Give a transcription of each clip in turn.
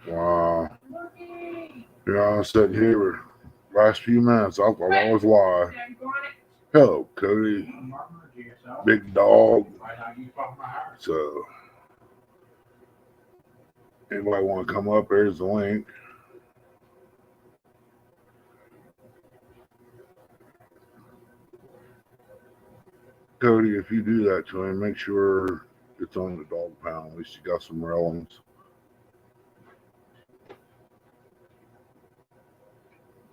Wow. Yeah, I'm sitting here with last few minutes. I thought I was live. Hello, Cody. Big dog. So, anybody want to come up? There's the link. Cody, if you do that to him, make sure it's on the dog pound. At least you got some relevance.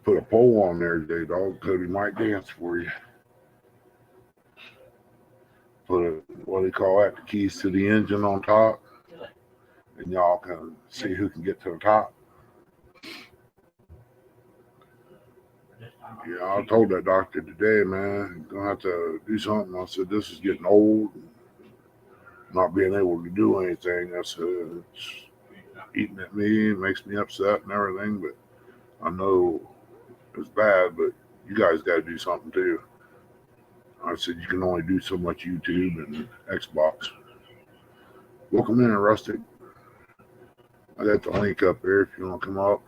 Put a poll on there today, dog. Cody might dance for you. Put a, what do you call that? The keys to the engine on top. And y'all can see who can get to the top. Yeah, I told that doctor today, man, you're going to have to do something. I said, this is getting old. Not being able to do anything. I said, it's eating at me. It makes me upset and everything. But I know it's bad, but you guys got to do something too. I said, you can only do so much YouTube and Xbox. Welcome in, Rustic. I got the link up there if you want to come up.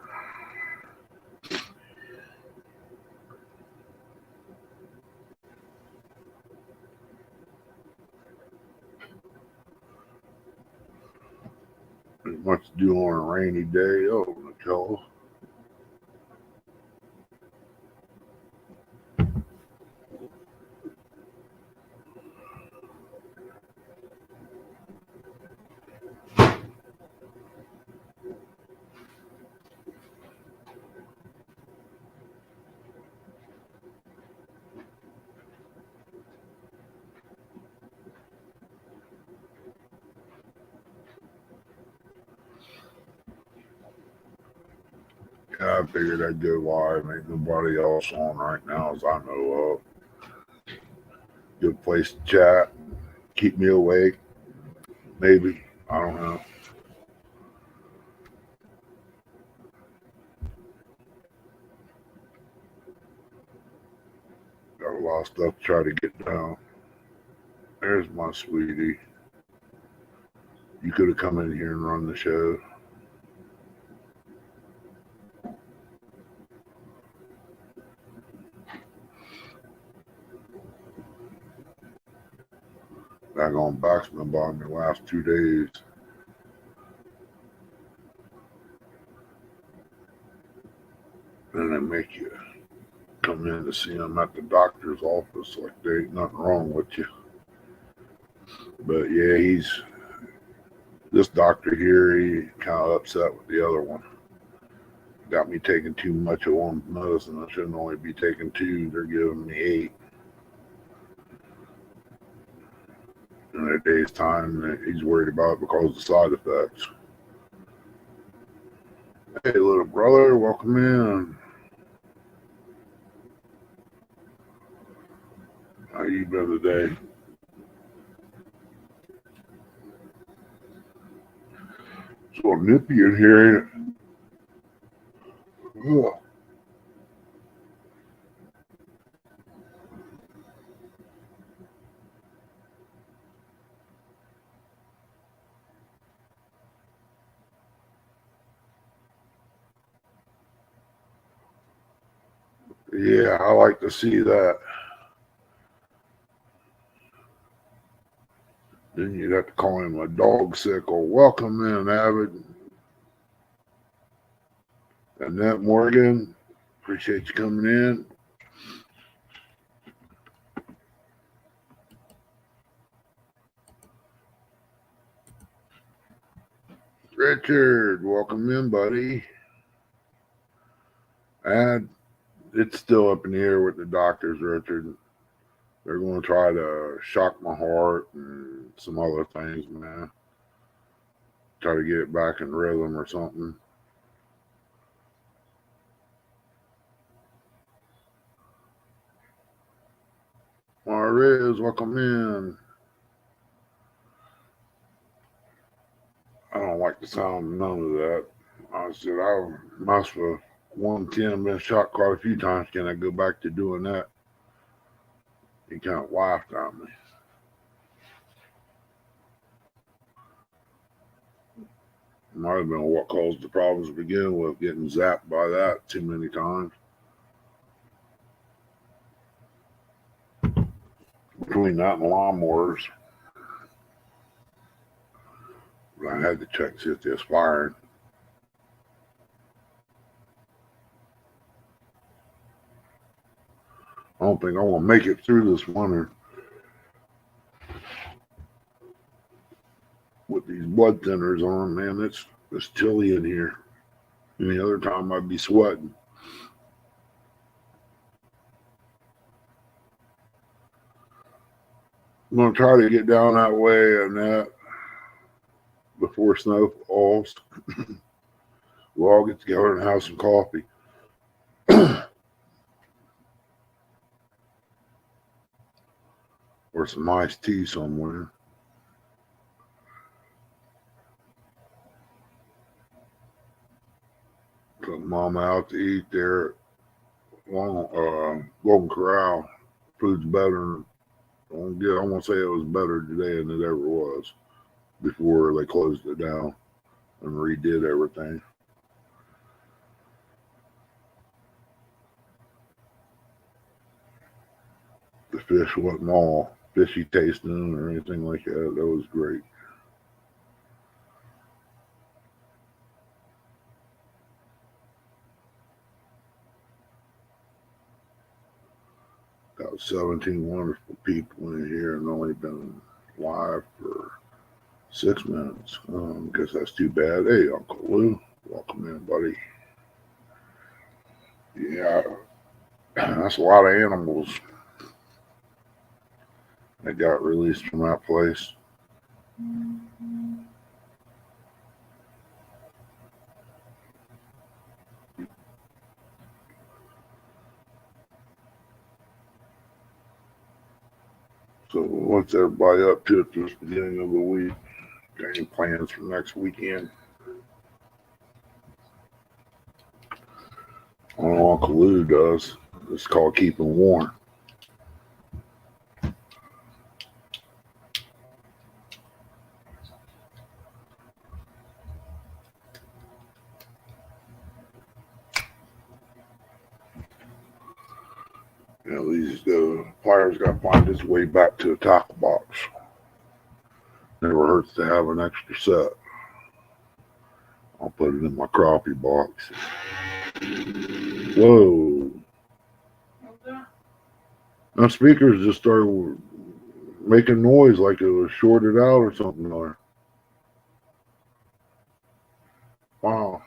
There's much to do on a rainy day. Oh, Nicole. Yeah, I figured I'd go live. Ain't nobody else on right now as I know of. Good place to chat. Keep me awake. Maybe. I don't know. Got a lot of stuff to try to get down. There's my sweetie. You could have come in here and run the show. Back on Boxman bought me the last 2 days. And they make you come in to see him at the doctor's office like there ain't nothing wrong with you. But yeah, this doctor here, he kind of upset with the other one. Got me taking too much of one medicine. I shouldn't only be taking two. They're giving me 8. In a day's time, he's worried about it because of the side effects. Hey, little brother, welcome in. How you been today? It's a little nippy in here, ain't it? Ugh. Yeah, I like to see that. Then you'd have to call him a dog sickle. Welcome in, Avid. Annette Morgan, appreciate you coming in. Richard, welcome in, buddy. And it's still up in the air with the doctors, Richard. They're going to try to shock my heart and some other things, man. Try to get it back in rhythm or something. Riz, welcome in. I don't like the sound of none of that. I said I must have 110 been shot quite a few times. Can I go back to doing that? He kind of laughed at me. Might have been what caused the problems to begin with, getting zapped by that too many times. Between that and lawnmowers, I had to check to see if they expired. I don't think I want to make it through this winter with these blood thinners on, man. It's chilly in here. Any other time I'd be sweating. I'm gonna try to get down that way and that before snow falls. We'll all get together and have some coffee. Or some iced tea somewhere. Took Mama out to eat there at Golden Corral. Food's better. I won't say it was better today than it ever was before they closed it down and redid everything. The fish wasn't all fishy tasting or anything like that. That was great. Got 17 wonderful people in here and only been live for 6 minutes. Guess that's too bad. Hey, Uncle Lou, welcome in, buddy. Yeah, that's a lot of animals that got released from that place. So what's everybody up to at this beginning of the week? Got any plans for next weekend? I don't know Uncle Lou does. It's called keeping warm. You know, the players got to find his way back to the tackle box. Never hurts to have an extra set. I'll put it in my crappie box. Whoa. Now speakers just started making noise like it was shorted out or something there. Wow.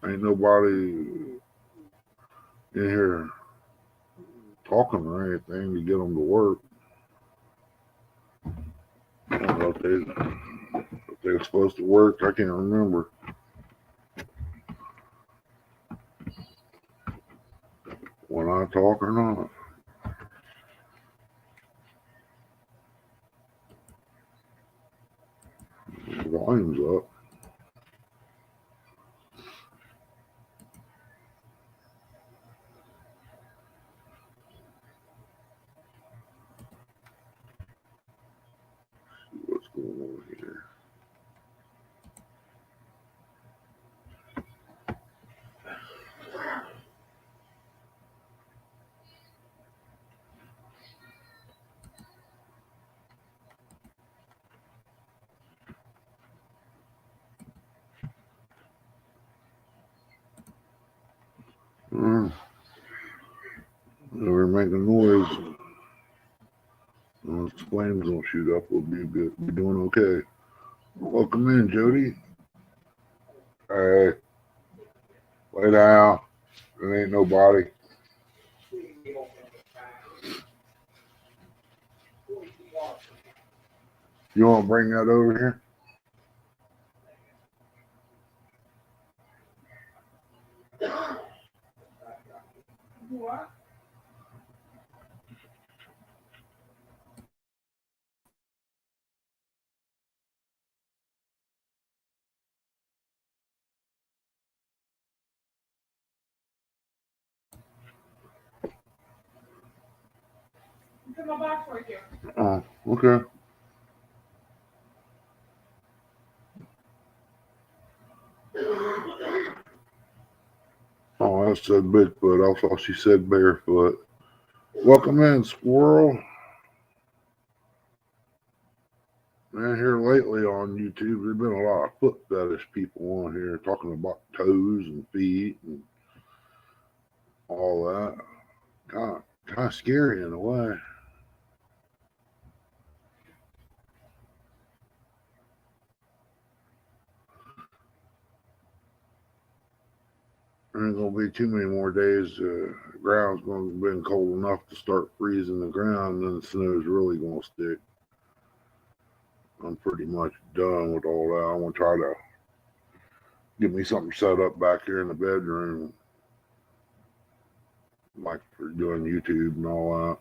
Ain't nobody in here talking or anything to get them to work. I don't know if they were supposed to work. I can't remember. When I talk or not. The volume's up. What's going on here? We're making noise. If the flames don't shoot up, we'll be good. We're doing okay. Welcome in, Jody. Hey, lay down. There ain't nobody. You want to bring that over here? What? It's in my box right here. Oh, okay. I said Bigfoot. I thought she said barefoot. Welcome in, squirrel. Man, here lately on YouTube, there's been a lot of foot fetish people on here talking about toes and feet and all that. Kind of scary in a way. There ain't gonna be too many more days. The ground's gonna be cold enough to start freezing the ground, and then the snow's really gonna stick. I'm pretty much done with all that. I'm gonna try to get me something set up back here in the bedroom, like for doing YouTube and all that.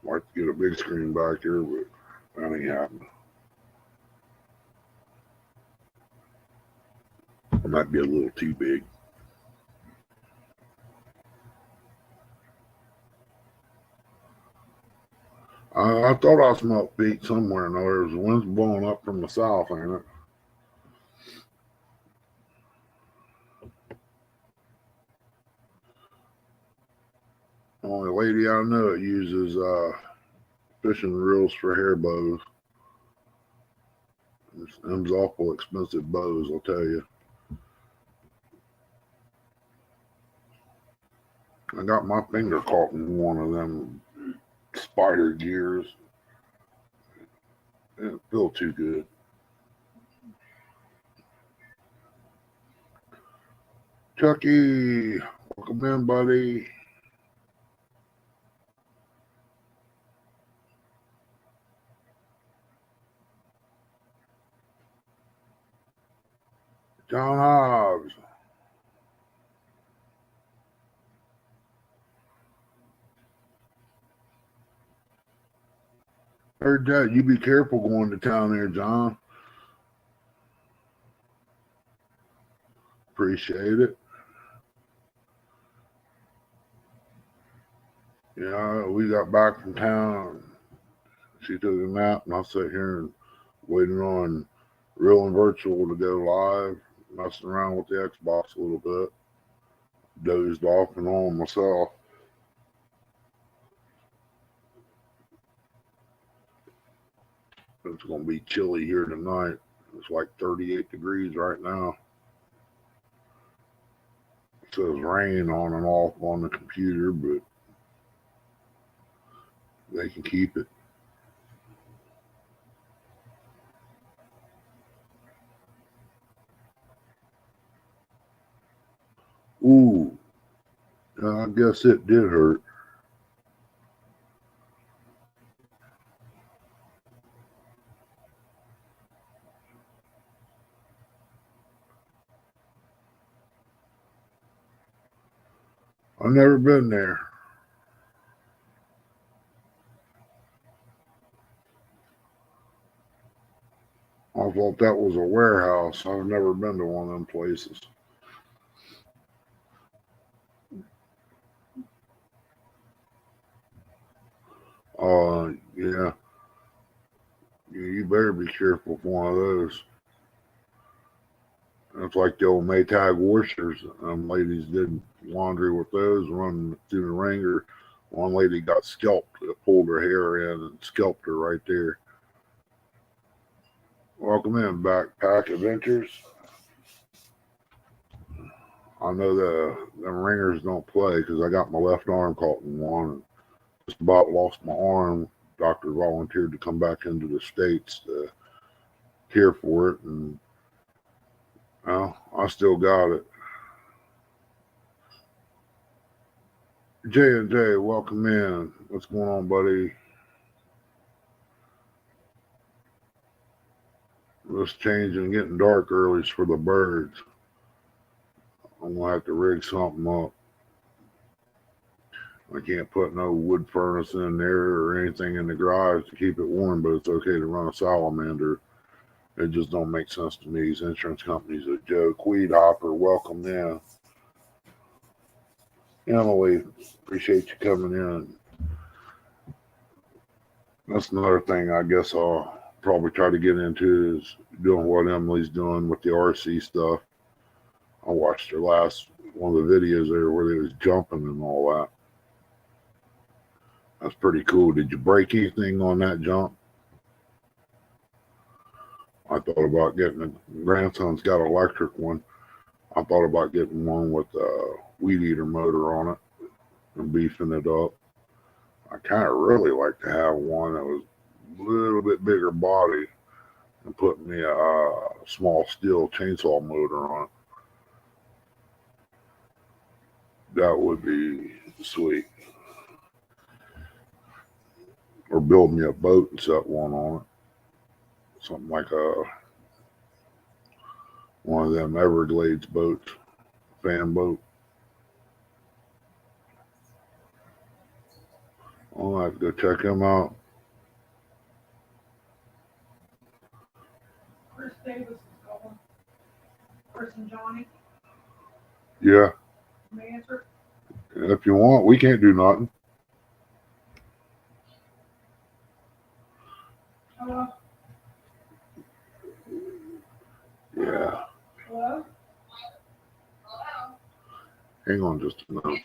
Like to get a big screen back here, but that ain't happening. It might be a little too big. I thought I smelled feet somewhere in there. The wind's blowing up from the south, ain't it? Only lady I know that uses fishing reels for hair bows. Them's awful expensive bows, I'll tell you. I got my finger caught in one of them spider gears. It didn't feel too good. Chucky, welcome in, buddy. John Hobbs. Heard that. You be careful going to town there, John. Appreciate it. Yeah, we got back from town. She took a nap, and I sat here and waiting on real and virtual to go live, messing around with the Xbox a little bit. Dozed off and on myself. It's going to be chilly here tonight. It's like 38 degrees right now. It says rain on and off on the computer, but they can keep it. Ooh, I guess it did hurt. I've never been there. I thought that was a warehouse. I've never been to one of them places. Yeah. You better be careful with one of those. It's like the old Maytag washers. Ladies did laundry with those, running through the wringer. One lady got scalped. It pulled her hair in and scalped her right there. Welcome in, Backpack Adventures. I know them ringers don't play because I got my left arm caught in one and just about lost my arm. Doctor volunteered to come back into the States to care for it, and well, I still got it. J&J, welcome in. What's going on, buddy? It's changing, getting dark early for the birds. I'm gonna have to rig something up. I can't put no wood furnace in there or anything in the garage to keep it warm, but it's okay to run a salamander. It just don't make sense to me. These insurance companies are joke. Weed Hopper, welcome in. Emily, appreciate you coming in. That's another thing I guess I'll probably try to get into is doing what Emily's doing with the RC stuff. I watched her last one of the videos there where they was jumping and all that. That's pretty cool. Did you break anything on that jump? I thought about getting a grandson's got an electric one. I thought about getting one with a weed eater motor on it and beefing it up. I kind of really like to have one that was a little bit bigger body and put me a small steel chainsaw motor on it. That would be sweet. Or build me a boat and set one on it. Something like one of them Everglades boats, fan boat. I'll have to go check him out. Chris Davis is calling. Chris and Johnny. Yeah. Can they answer? If you want, we can't do nothing. Hello? Yeah. Hello? Hang on just a minute.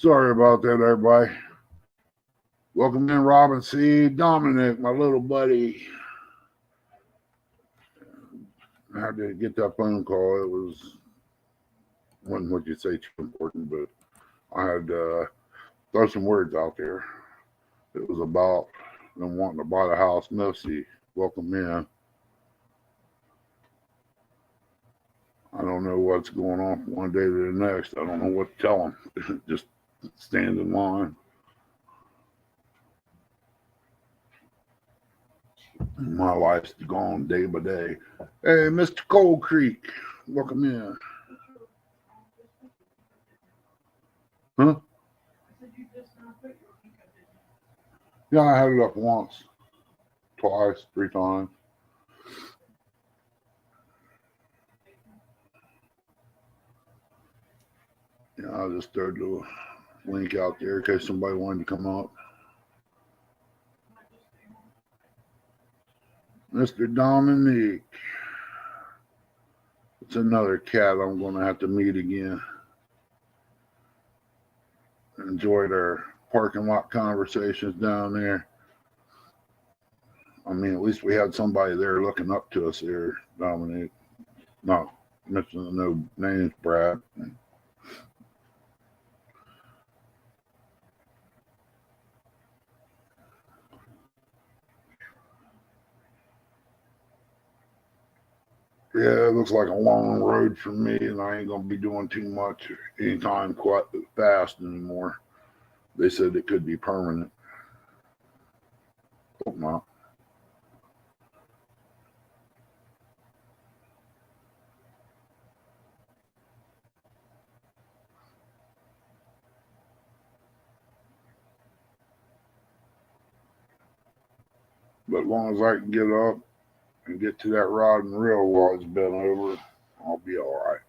Sorry about that, everybody. Welcome in, Robin C. Dominic, my little buddy. I had to get that phone call. It wasn't what you say too important, but I had to throw some words out there. It was about them wanting to buy the house. Missy, welcome in. I don't know what's going on from one day to the next. I don't know what to tell them. Just stand in line. My life's gone day by day. Hey, Mr. Cold Creek, welcome in. Huh? Yeah, I had it up once, twice, 3 times. Yeah, I just threw a little link out there in case somebody wanted to come up. Mr. Dominique. It's another cat I'm going to have to meet again. Enjoyed our parking lot conversations down there. I mean, at least we had somebody there looking up to us here, Dominique. Not mentioning no names, Brad. Yeah, it looks like a long road for me, and I ain't gonna be doing too much anytime quite fast anymore. They said it could be permanent. Hope not. But as long as I can get up and get to that rod and reel while it's bent over, I'll be all right.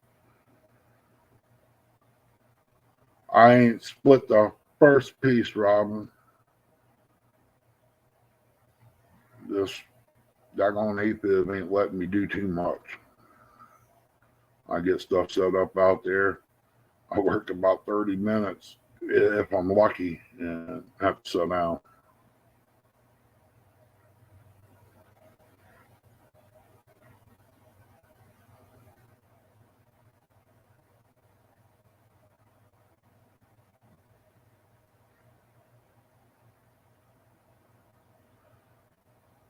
I ain't split the first piece, Robin. This daggone AFib ain't letting me do too much. I get stuff set up out there. I work about 30 minutes if I'm lucky and have to sit down.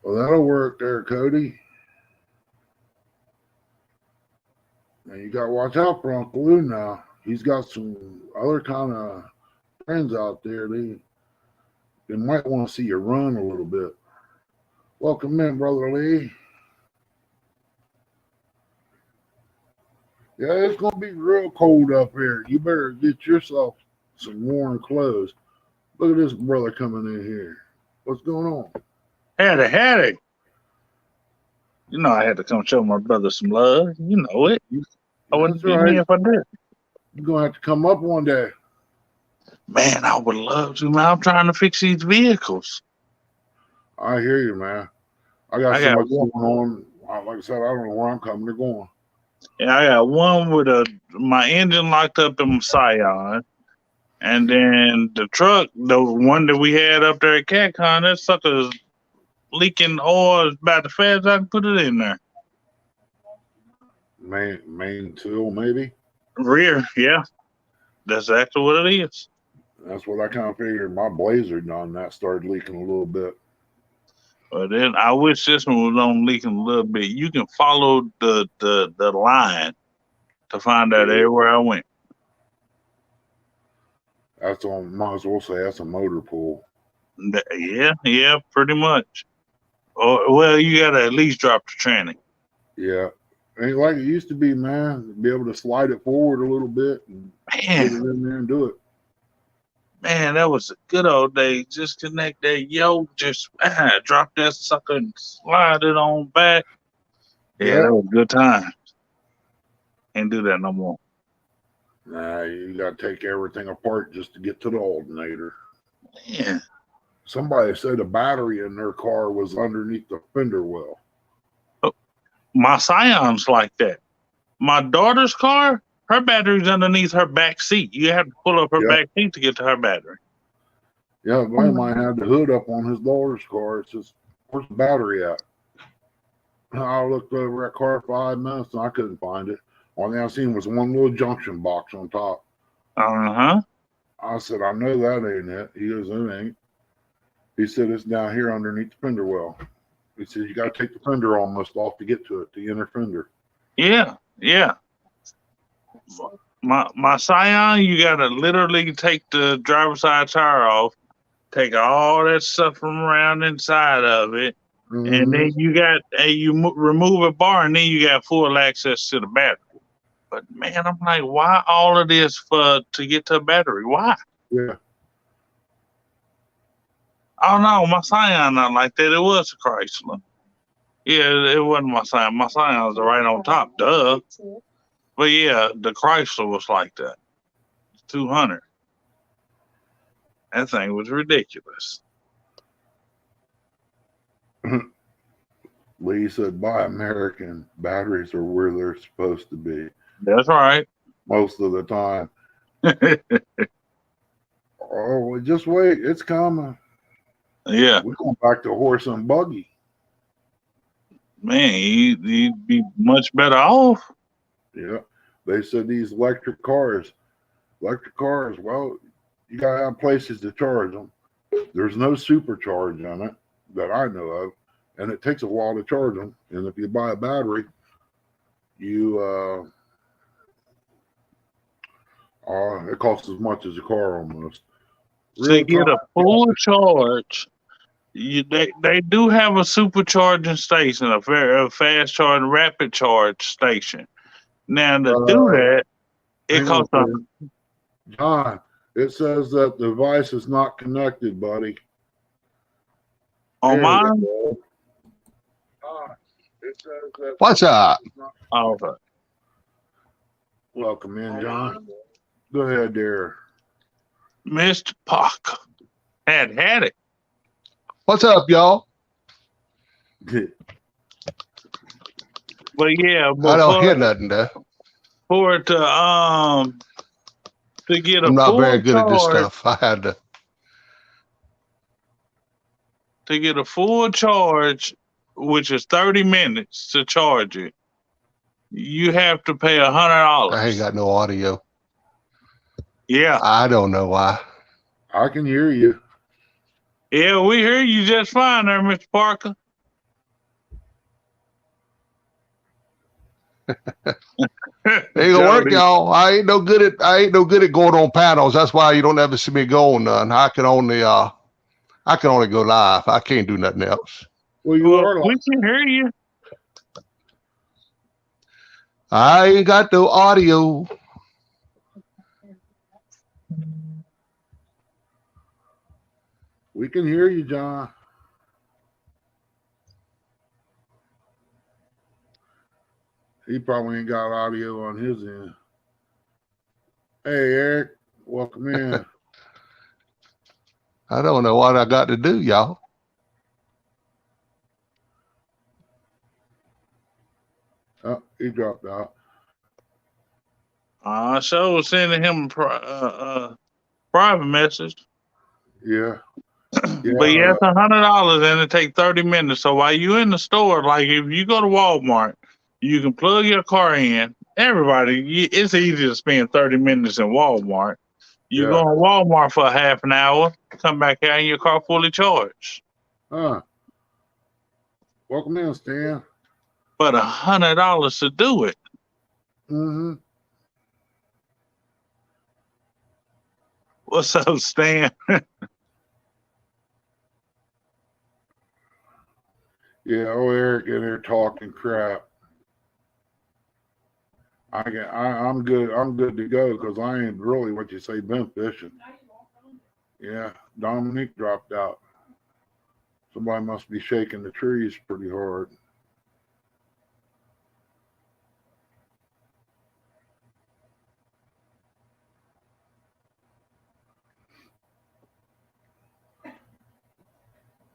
Well, that'll work there, Cody. And you got to watch out for Uncle Lou now. He's got some other kind of friends out there. They might want to see you run a little bit. Welcome in, Brother Lee. Yeah, it's going to be real cold up here. You better get yourself some warm clothes. Look at this brother coming in here. What's going on? Howdy. You know I had to come show my brother some love. You know it. I wouldn't be here if I did. You're going to have to come up one day. Man, I would love to, man. I'm trying to fix these vehicles. I hear you, man. I got so much going on. Like I said, I don't know where I'm coming or going. Yeah, I got one with my engine locked up in my Scion. And then the truck, the one that we had up there at CatCon, that sucker's leaking oil about the fast I can put it in there. Main tool, maybe? Rear, yeah. That's exactly what it is. That's what I kind of figured. My Blazer done that, started leaking a little bit. But then I wish this one was on leaking a little bit. You can follow the line to find out everywhere I went. That's on, might as well say that's a motor pool. Yeah, pretty much. Well, you got to at least drop the tranny. Yeah. Ain't like it used to be, man. Be able to slide it forward a little bit and put it in there and do it. Man, that was a good old day. Just connect that yoke, just drop that sucker and slide it on back. Yeah, that was a good time. Can't do that no more. Nah, you got to take everything apart just to get to the alternator. Yeah. Somebody said a battery in their car was underneath the fender well. My Scion's like that. My daughter's car, her battery's underneath her back seat. You have to pull up her Yeah. back seat to get to her battery. Yeah, a buddy of mine had the hood up on his daughter's car. It says, "Where's the battery at?" I looked over that car 5 minutes and I couldn't find it. Only I seen was one little junction box on top. Uh-huh. I said, "I know that ain't it." He goes, "It ain't." He said, "It's down here underneath the fender well." He said, "You got to take the fender almost off to get to it, the inner fender." Yeah, yeah. My Scion, you gotta literally take the driver's side tire off, take all that stuff from around inside of it, and then you got remove a bar, and then you got full access to the battery. But man, I'm like, why all of this to get to a battery? Why? Yeah. Oh no, my Scion not like that. It was a Chrysler. Yeah, it wasn't my Scion. My Scion was right on top, duh. But yeah, the Chrysler was like that. 200. That thing was ridiculous. Lee said, "Buy American. Batteries are where they're supposed to be." That's right. Most of the time. Oh, well, just wait. It's coming. Yeah. We're going back to horse and buggy. Man, he'd be much better off. Yeah. They said these electric cars, well, you got to have places to charge them. There's no supercharge on it that I know of, and it takes a while to charge them. And if you buy a battery, it costs as much as a car almost. To get a full charge, they do have a supercharging station, a very fast charge, rapid charge station. Now to do that, it costs John, it says that the device is not connected, buddy. On mine? It says that What's up? Okay. Welcome in, John. Go ahead there. Mr. Parker had it. What's up, y'all? But yeah, I don't hear nothing there. For it to get a I'm not full very good at this charge, stuff. I had to get a full charge, which is 30 minutes to charge it, you have to pay $100. I ain't got no audio. Yeah. I don't know why. I can hear you. Yeah, we hear you just fine there, Mr. Parker. Ain't gonna work, y'all. I ain't no good at going on panels. That's why you don't ever see me go on none. I can only go live. I can't do nothing else. Well, we can hear you. I ain't got no audio. We can hear you, John. He probably ain't got audio on his end. Hey, Eric, welcome in. I don't know what I got to do, y'all. Oh, he dropped out. So was sending him a private message. Yeah. But yeah, it's $100 and it take 30 minutes. So while you in the store, like if you go to Walmart, you can plug your car in. Everybody, it's easy to spend 30 minutes in Walmart. You go on Walmart for a half an hour, come back out and your car fully charged. Welcome in, Stan. But $100 to do it. Mm-hmm. What's up, Stan? Yeah, Eric in there talking crap. I'm good. I'm good to go because I ain't really what you say been fishing. Yeah, Dominique dropped out. Somebody must be shaking the trees pretty hard.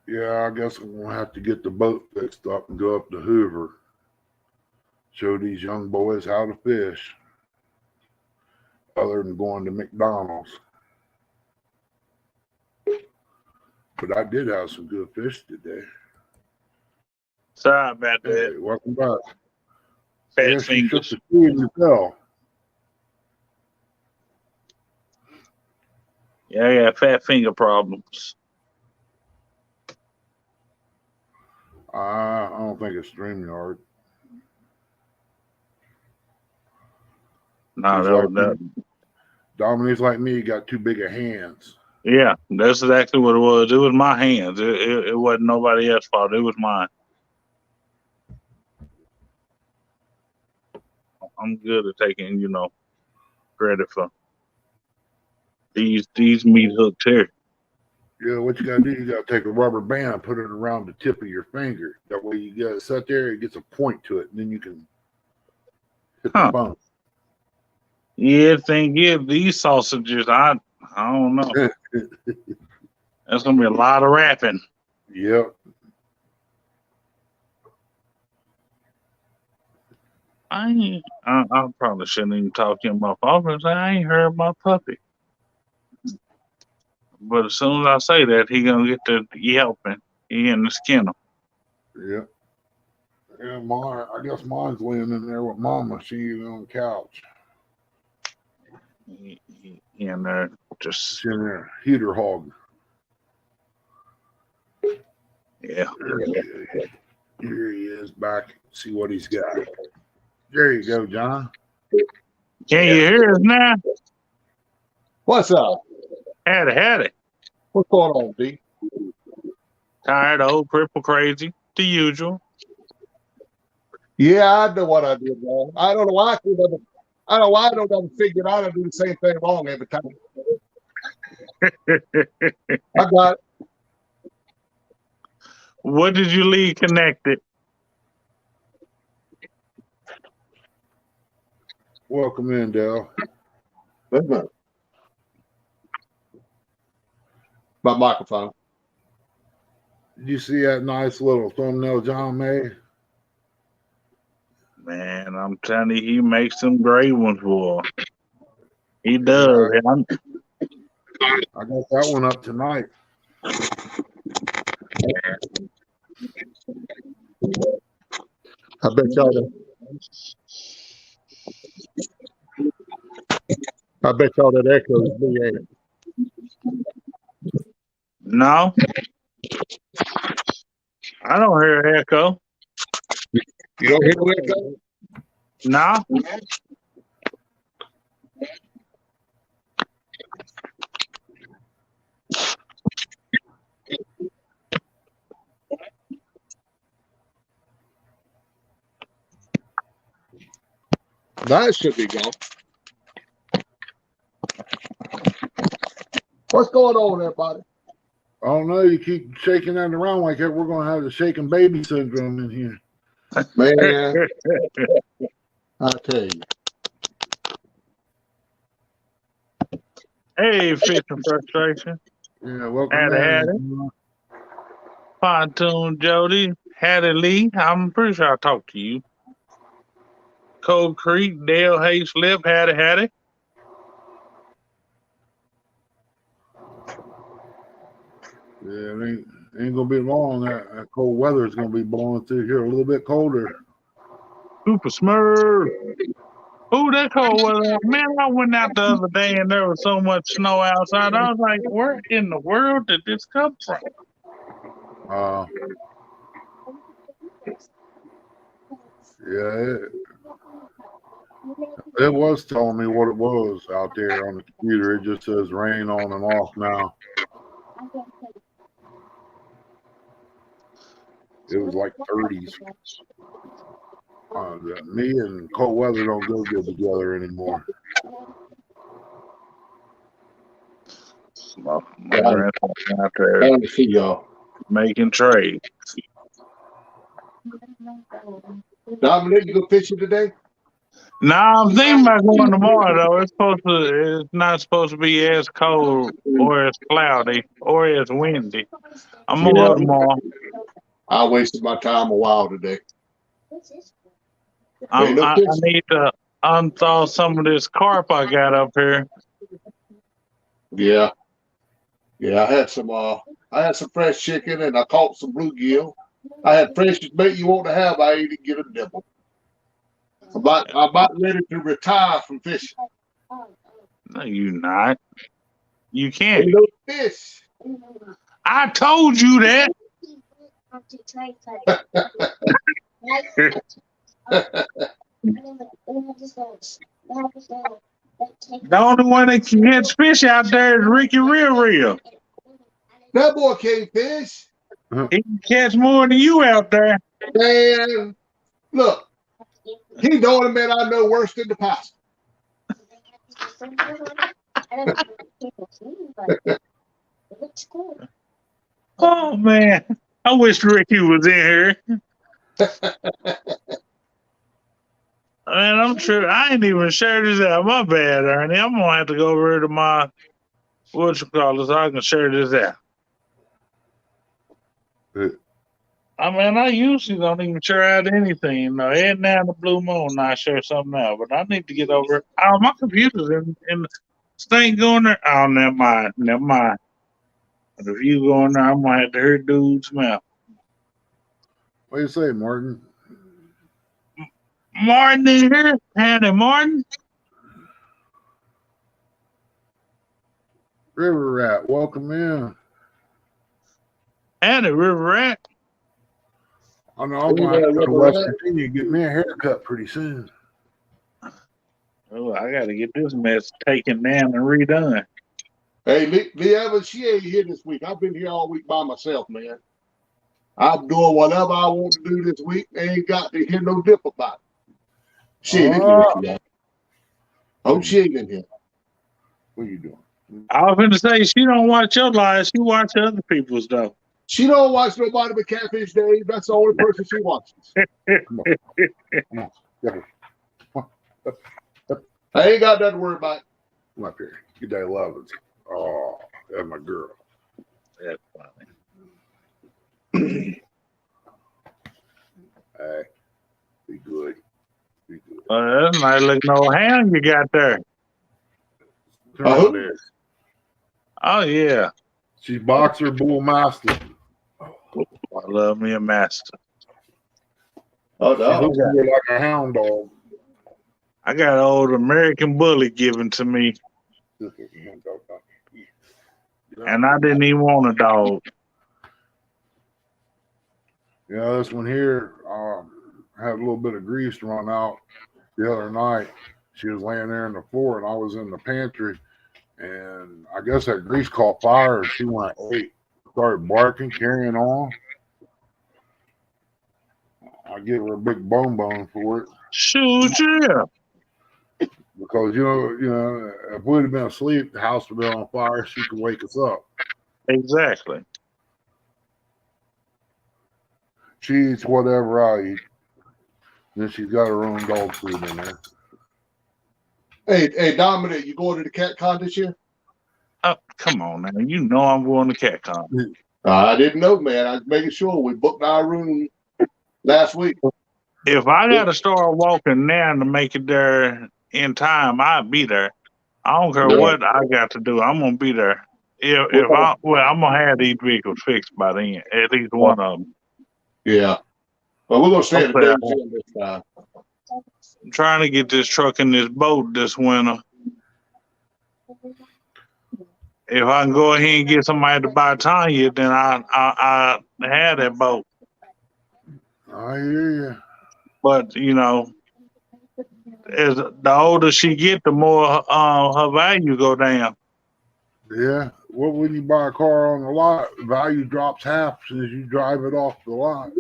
Yeah, I guess I'm gonna have to get the boat fixed up and go up to Hoover. Show these young boys how to fish. other than going to McDonald's. But I did have some good fish today. Sorry about Hey, that. welcome back. Fat Yes, you shook fingers. the tree and you fell. Yeah, I got fat finger problems. I don't think it's StreamYard. No, He's that was like that. Dominique's like me, he got too big of hands. Yeah, that's exactly what it was. It was my hands. It wasn't nobody else's fault. It was mine. I'm good at taking, credit for these meat hooks here. Yeah, what you gotta do, you gotta take a rubber band and put it around the tip of your finger. That way you gotta sit there, it gets a point to it, and then you can hit the bone. Yeah, thing is, these sausages, I don't know. That's gonna be a lot of wrapping. Yep. I probably shouldn't even talk to him about office. I ain't heard my puppy. But as soon as I say that, he gonna get to yelping. He in the kennel. Yep. Yeah, I guess mine's laying in there with Mama. She's on the couch. He in there just She's in there, heater hog. yeah. Here he is back. See what he's got. There you go, John. Can you hear us now? What's up? Had it. What's going on, D? Tired, old, cripple, crazy, the usual. Yeah, I know what I did wrong. I don't know why I don't know why I don't ever figure out I do the same thing wrong every time. I got it. What did you leave connected? Welcome in, Dale. My microphone. Did you see that nice little thumbnail John made? Man, I'm telling you, he makes some great ones, boy. He does. Yeah, I got that one up tonight. I bet y'all that echoes me, ain't it? No, I don't hear echo. You don't hear no echo? No. That should be gone. What's going on, everybody? I don't know. You keep shaking that around like that. We're going to have the shaking baby syndrome in here. Man, I tell you. Hey, Fish and Frustration. Yeah, welcome Had in. it. Pontoon Jody. Hattie Lee. I'm pretty sure I talked to you. Cold Creek. Dale Hayslip. Hattie. Yeah, it ain't gonna be long. That cold weather is gonna be blowing through here a little bit colder. Super Smurf. Ooh, that cold weather. Man, I went out the other day and there was so much snow outside. I was like, where in the world did this come from? Yeah, it was telling me what it was out there on the computer. It just says rain on and off now. It was like 30s. Me and cold weather don't go good together anymore. My grandson out there I see y'all. making trades. Dominic, you go fishing today? Nah, I'm thinking about going tomorrow though. It's not supposed to be as cold or as cloudy or as windy. I'm gonna go tomorrow. I wasted my time a while today. I need to unthaw some of this carp I got up here. Yeah. Yeah, I had some fresh chicken and I caught some bluegill. I had freshest bait you want to have. I ain't even get a nibble. I'm about ready to retire from fishing. No, you not. You can't. Ain't no fish. I told you that. The only one that can catch fish out there is Ricky Real. That boy can't fish. He can catch more than you out there. Man, look, he's the only man I know worse than the pastor. Oh man, I wish Ricky was in here. Man, I'm sure I ain't even shared this out. My bad, Ernie. I'm gonna have to go over to my whatchamacallit so I can share this out. I mean, I usually don't even share out anything. No, every now and the blue moon, I share something out. But I need to get over it. Oh, my computer's in the stink going there. Oh, never mind. But if you go in there, I'm gonna have to hear dude's mouth. What do you say, Martin? Martin in here? Howdy, Martin. River Rat, welcome in. Howdy, River Rat. I know I'm going to have to go to West Virginia and get me a haircut pretty soon. Oh, I got to get this mess taken down and redone. Hey, Lee Evans, she ain't here this week. I've been here all week by myself, man. I'm doing whatever I want to do this week. They ain't got to hear no dip about it. She ain't in here, man. Oh, she ain't in here. What are you doing? I was going to say, she don't watch your lives. She watch other people's, though. She don't watch nobody but Catfish Dave. That's the only person she watches. Come on. Come on. I ain't got nothing to worry about. Come up here. Get that love. Oh, that's my girl. That's funny. Hey, be good. Be good. That's a nice looking old hound you got there. Turn around there. Oh, yeah. She's boxer bull master. I love me a master. Oh, She no. looks more like a hound dog. I got an old American bully given to me, and I didn't even want a dog. Yeah, this one here had a little bit of grease to run out the other night. She was laying there in the floor, and I was in the pantry, and I guess that grease caught fire, and she went, hey, started barking, carrying on. I give her a big bone for it. Shoot, yeah. Because, you know, if we'd have been asleep, the house would have been on fire. She could wake us up. Exactly. She eats whatever I eat. Then she's got her own dog food in there. Hey, Dominic, you going to the cat con this year? Oh, come on, man. You know I'm going to CatCon. I didn't know, man. I was making sure we booked our room last week. If I got to start walking now to make it there in time, I'll be there. I don't care what I got to do. I'm going to be there. I'm going to have these vehicles fixed by then, at least one of them. Yeah. Well, we're going to stay at the David Gym this time. I'm trying to get this truck in this boat this winter. If I can go ahead and get somebody to buy Tanya, then I have that boat. I hear you. But, you know, as the older she get, the more her value go down. Yeah. What when you buy a car on the lot, value drops half as soon as you drive it off the lot.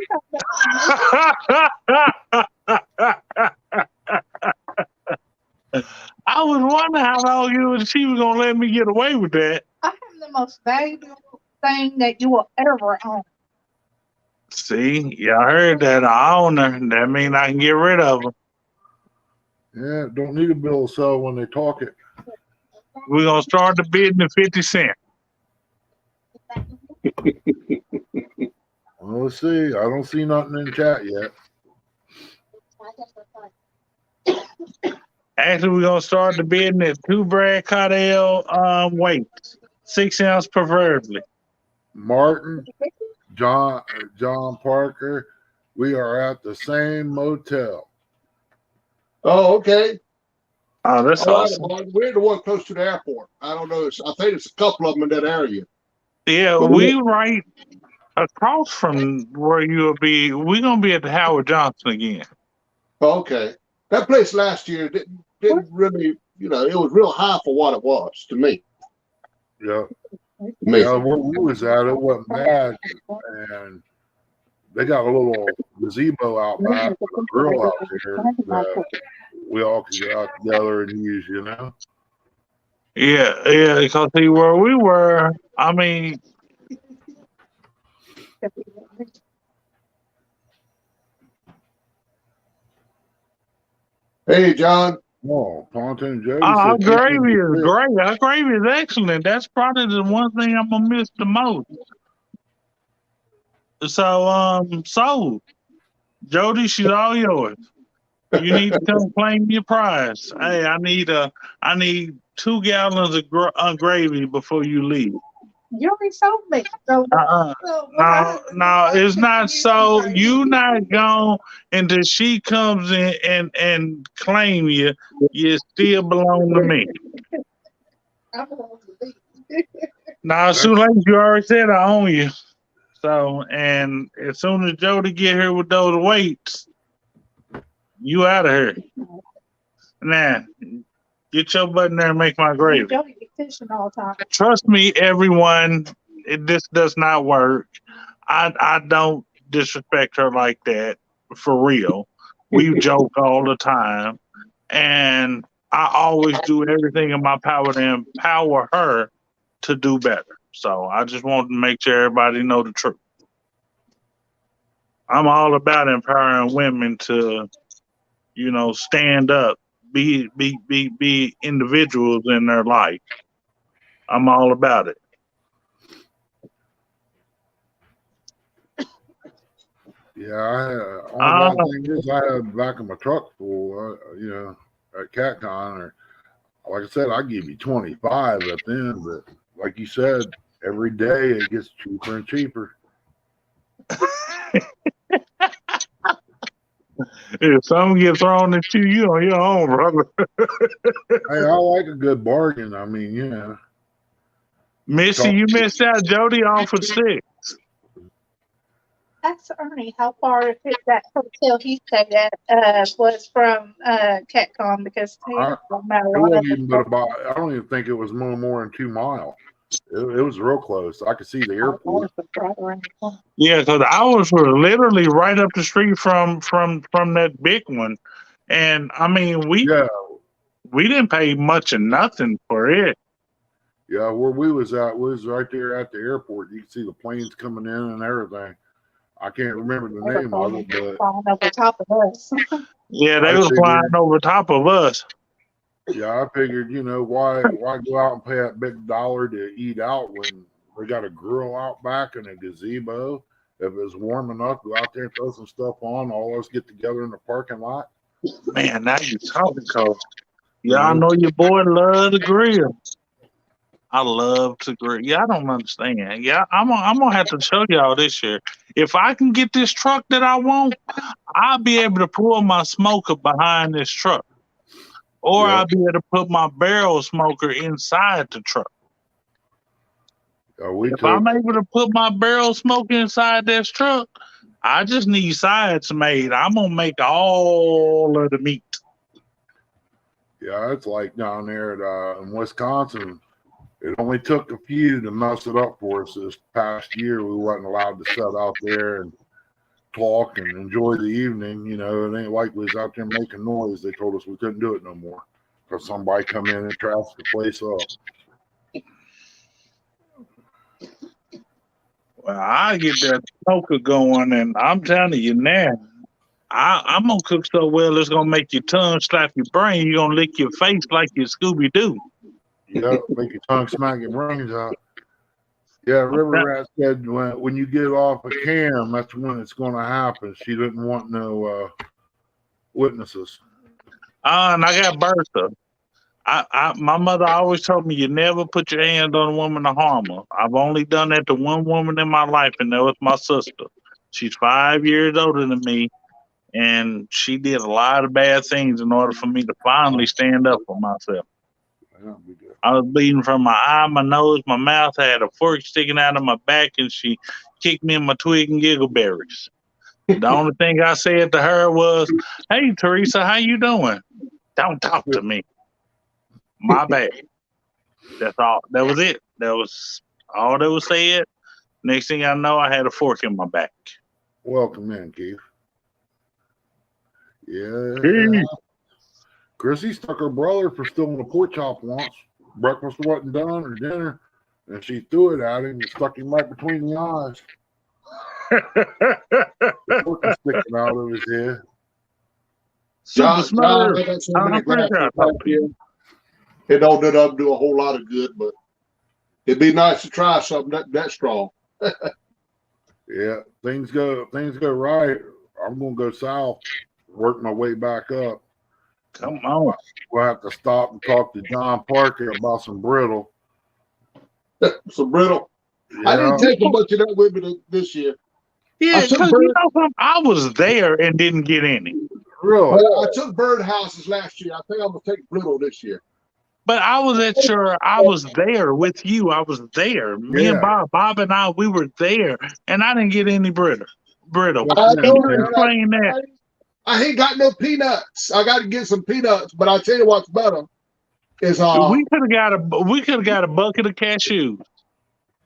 I was wondering how long she was gonna let me get away with that. I have the most valuable thing that you will ever own. See, y'all heard that. I own her. That means I can get rid of her. Yeah, don't need a bill of sale when they talk it. We're gonna start the bidding at 50 cents. Well, let's see. I don't see nothing in chat yet. Actually, we're gonna start the bidding at 2 Brad Cardell weights, 6 ounce preferably. Martin, John Parker, we are at the same motel. Oh, okay. Oh, that's All right, awesome. Martin. We're the one close to the airport. I don't know. I think it's a couple of them in that area. Yeah, But we right across from where you'll be. We're gonna be at the Howard Johnson again. okay. That place last year didn't really, it was real high for what it was to me. Yeah. Me. Yeah, where we was at, it wasn't bad. And they got a little gazebo out back, a grill out there that we all could get out together and use, Yeah, because see where we were. I mean, Hey, John. Oh, Pontoon Joe our said gravy is great. Our gravy is excellent. That's probably the one thing I'm gonna miss the most. So Jody, she's all yours. You need to come claim your prize. Hey, I need 2 gallons of gravy before you leave. You already sold me. So, No, it's not so. You not gone until she comes in and claim you. You still belong to me. I'm going to leave. Now, as soon as you already said I own you. So, and as soon as Jody get here with those weights, you out of here. Now, get your butt in there and make my gravy. Jody be fishing all the time. Trust me, everyone, this does not work. I don't disrespect her like that, for real. We joke all the time. And I always do everything in my power to empower her to do better. So I just want to make sure everybody know the truth. I'm all about empowering women to, stand up, be individuals in their life. I'm all about it. Yeah, only bad thing is I had back in my truck full, at CatCon, or like I said, I give you 25 at the end, but like you said, every day it gets cheaper and cheaper. If something gets thrown at you, you on your own, brother. Hey, I like a good bargain. I mean, Missy, you missed out. Jody offered 6. Ask Ernie how far if that hotel he stayed at was from CatCon because I don't even think it was no more than 2 miles. It was real close. I could see the airport. Yeah, because ours were literally right up the street from that big one, and I mean we didn't pay much of nothing for it. Yeah, where we was was right there at the airport. You could see the planes coming in and everything. I can't remember the name of it, but flying over top of us. Yeah, they was flying over top of us. Yeah, I figured, why go out and pay that big dollar to eat out when we got a grill out back and a gazebo? If it's warm enough, go out there and throw some stuff on. All of us get together in the parking lot. Man, now you talking, Coach. Y'all know your boy love the grill. I love to grill. Y'all don't understand. Yeah, I'm gonna have to show y'all this year. If I can get this truck that I want, I'll be able to pull my smoker behind this truck. Or I'll be able to put my barrel smoker inside the truck. If I'm able to put my barrel smoker inside this truck, I just need sides made. I'm going to make all of the meat. Yeah, it's like down there in Wisconsin. It only took a few to mess it up for us this past year. We wasn't allowed to sit out there and talk and enjoy the evening. It ain't like we was out there making noise. They told us we couldn't do it no more because somebody come in and trash the place up. Well, I get that smoker going, and I'm telling you now, I'm gonna cook so well it's gonna make your tongue slap your brain. You're gonna lick your face like your Scooby Doo. Yeah, make your tongue smack your brains out. Yeah, River Rat said when you get off a cam, that's when it's going to happen. She didn't want no witnesses. And I got Bertha. My mother always told me you never put your hands on a woman to harm her. I've only done that to one woman in my life, and that was my sister. She's 5 years older than me, and she did a lot of bad things in order for me to finally stand up for myself. Yeah, we good. I was bleeding from my eye, my nose, my mouth. I had a fork sticking out of my back, and she kicked me in my twig and giggleberries. The only thing I said to her was, "Hey, Teresa, how you doing? Don't talk to me. My bad." That's all. That was it. That was all that was said. Next thing I know, I had a fork in my back. Welcome in, Keith. Yeah. Keith. Chrissy stuck her brother for stealing a pork chop once. Breakfast wasn't done or dinner, and she threw it at him and stuck him right between the eyes. The fork was sticking out of his head. Super smart. I got so I'm many pretty sure I graphics back talked to you. here. It don't do a whole lot of good, but it'd be nice to try something that strong. Yeah, things go right. I'm gonna go south, work my way back up. Come on. We'll have to stop and talk to John Parker about some brittle. Some brittle. I Yeah, didn't take a bunch of that with me this year. Yeah, took because bird- you know something? I was there and didn't get any. really. Well, I took bird houses last year. I think I'm gonna take brittle this year. But I was I was there with you. I was there. Me and Yeah. Bob and I, we were there, and I didn't get any brittle. I Can know you that. explain that? I ain't got no peanuts. I got to get some peanuts. But I tell you what's better is We could have got a bucket of cashews.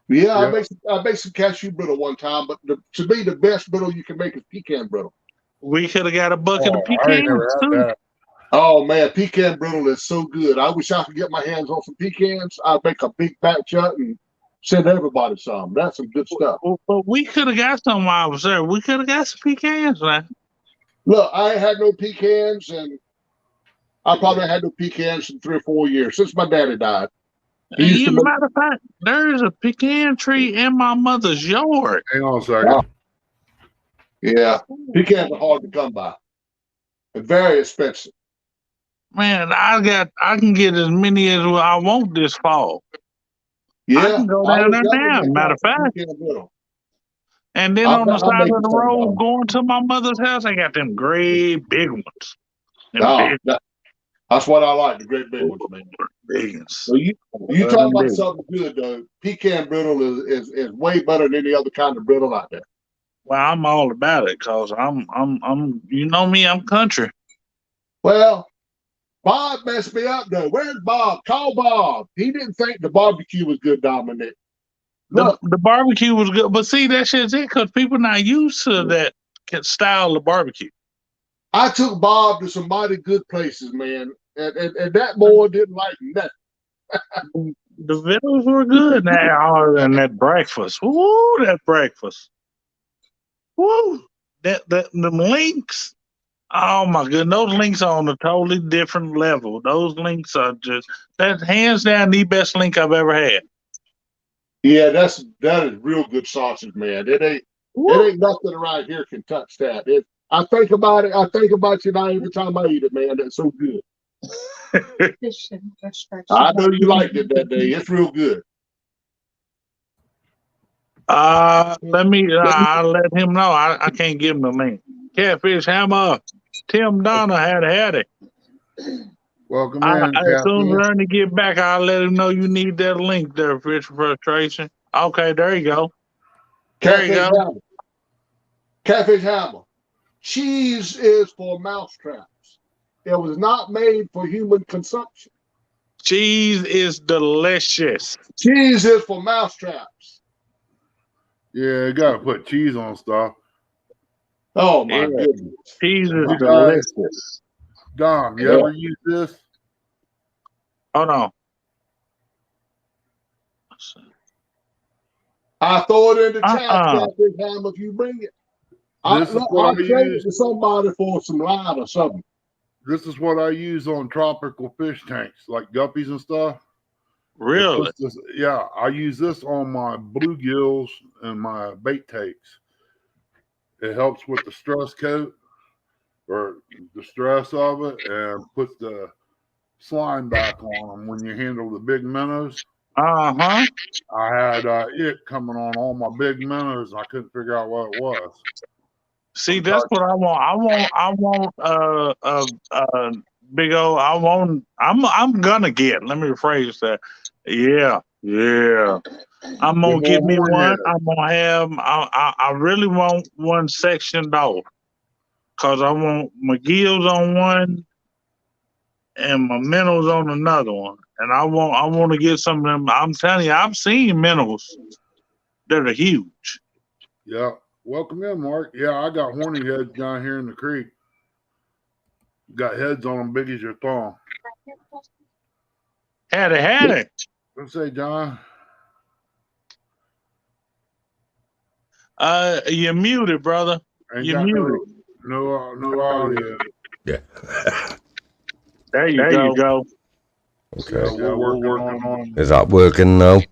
yeah, Yeah. I make some cashew brittle one time. But to me, the best brittle you can make is pecan brittle. We could have got a bucket of Oh, I ain't pecans never had too. that. Oh man, pecan brittle is so good. I wish I could get my hands on some pecans. I'd make a big batch up and send everybody some. That's some good stuff. But we could have got some while I was there. We could have got some pecans, man. Look, I ain't had no pecans, and I probably had no pecans in 3 or 4 years since my daddy died. He used to make, Matter of fact, there's a pecan tree in my mother's yard. Hang on a second. yeah, pecans are hard to come by and very expensive. Man, I can get as many as I want this fall. Yeah, I can go down there now. Matter of fact, pecan brittle. and then I'll on the side make of you the some, road dog. going to my mother's house, I got them great big ones. Them Oh, that's what I like, the great big ones, man. big ones. So you talking about something good though. Pecan brittle is way better than any other kind of brittle out there. Well, I'm all about it because I'm you know me, I'm country. Well, Bob messed me up though. Where's Bob? Call Bob. He didn't think the barbecue was good, Dominic. Look, The barbecue was good, but see that shit's it because people not used to that style of barbecue. I took Bob to some mighty good places, man, and that boy didn't like nothing. The videos were good now, and that breakfast. Woo, that breakfast. Woo, that the links. Oh my goodness, those links are on a totally different level. Those links are just that's hands down the best link I've ever had. Yeah, that is real good sausage, man. It ain't nothing around here can touch that. I think about it. I think about you now every time I eat it, man. That's so good. I know you liked it that day. It's real good. I'll let him know. I can't give him the link. Catfish Hammer, Tim Donna had it. Welcome in, As soon as Catfish. Ernie get back, I'll let him know you need that link there, Fish Frustration. Okay, there you go. There you go. Hammer. Catfish Hammer. Cheese is for mousetraps. It was not made for human consumption. Cheese is delicious. Cheese is for mousetraps. Yeah, you gotta put cheese on stuff. Oh my goodness. Cheese is You delicious. Dom, you ever use this? Hold on. I throw it in the chat, Catfish Hammer, if you bring it. I'll trade it to somebody for some line or something. This is what I use on tropical fish tanks, like guppies and stuff. Really? Yeah, I use this on my bluegills and my bait takes. It helps with the stress coat. or the stress of it, and put the slime back on them when you handle the big minnows. Uh-huh. I had it coming on all my big minnows, and I couldn't figure out what it was. See, that's what I want. I want big old. I'm gonna get. Let me rephrase that. Yeah. I'm gonna get me one. I'm gonna have. I really want one sectioned off, cause I want my gills on one and my minnows on another one, and I want to get some of them. I'm telling you, I've seen minnows that are huge. Yeah. Welcome in, Mark. Yeah, I got horny heads down here in the creek. Got heads on them big as your thumb. Had it. Let's say, John. You're muted, brother. You're muted. No audio. Yeah. There you go. Okay. Yeah, we're working on. Is that working now?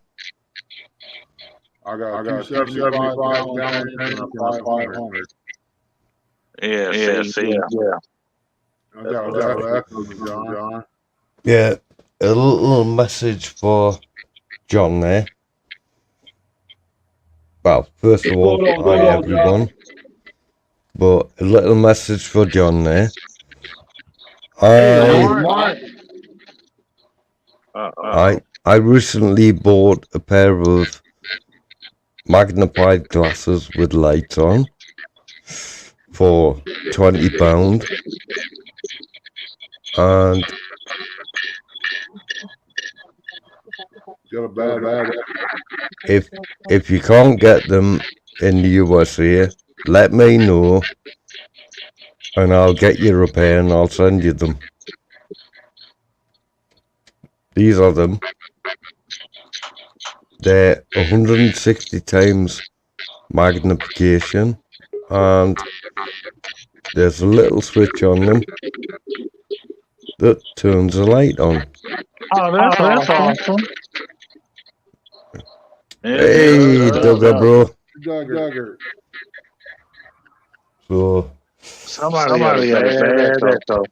I got 275 gallon tank and a 500. Yeah. I got echo, John. Yeah. A little message for John there. Well, first of all, hi everyone. But a little message for John there. I recently bought a pair of magnified glasses with lights on for £20, and Got a bad. if you can't get them in the USA, let me know and I'll get you a pair and I'll send you them. These are them. They're 160 times magnification, and there's a little switch on them that turns the light on. Oh, that's awesome. Hey, Duggar, bro. Duggar. So, Somebody had a bad echo.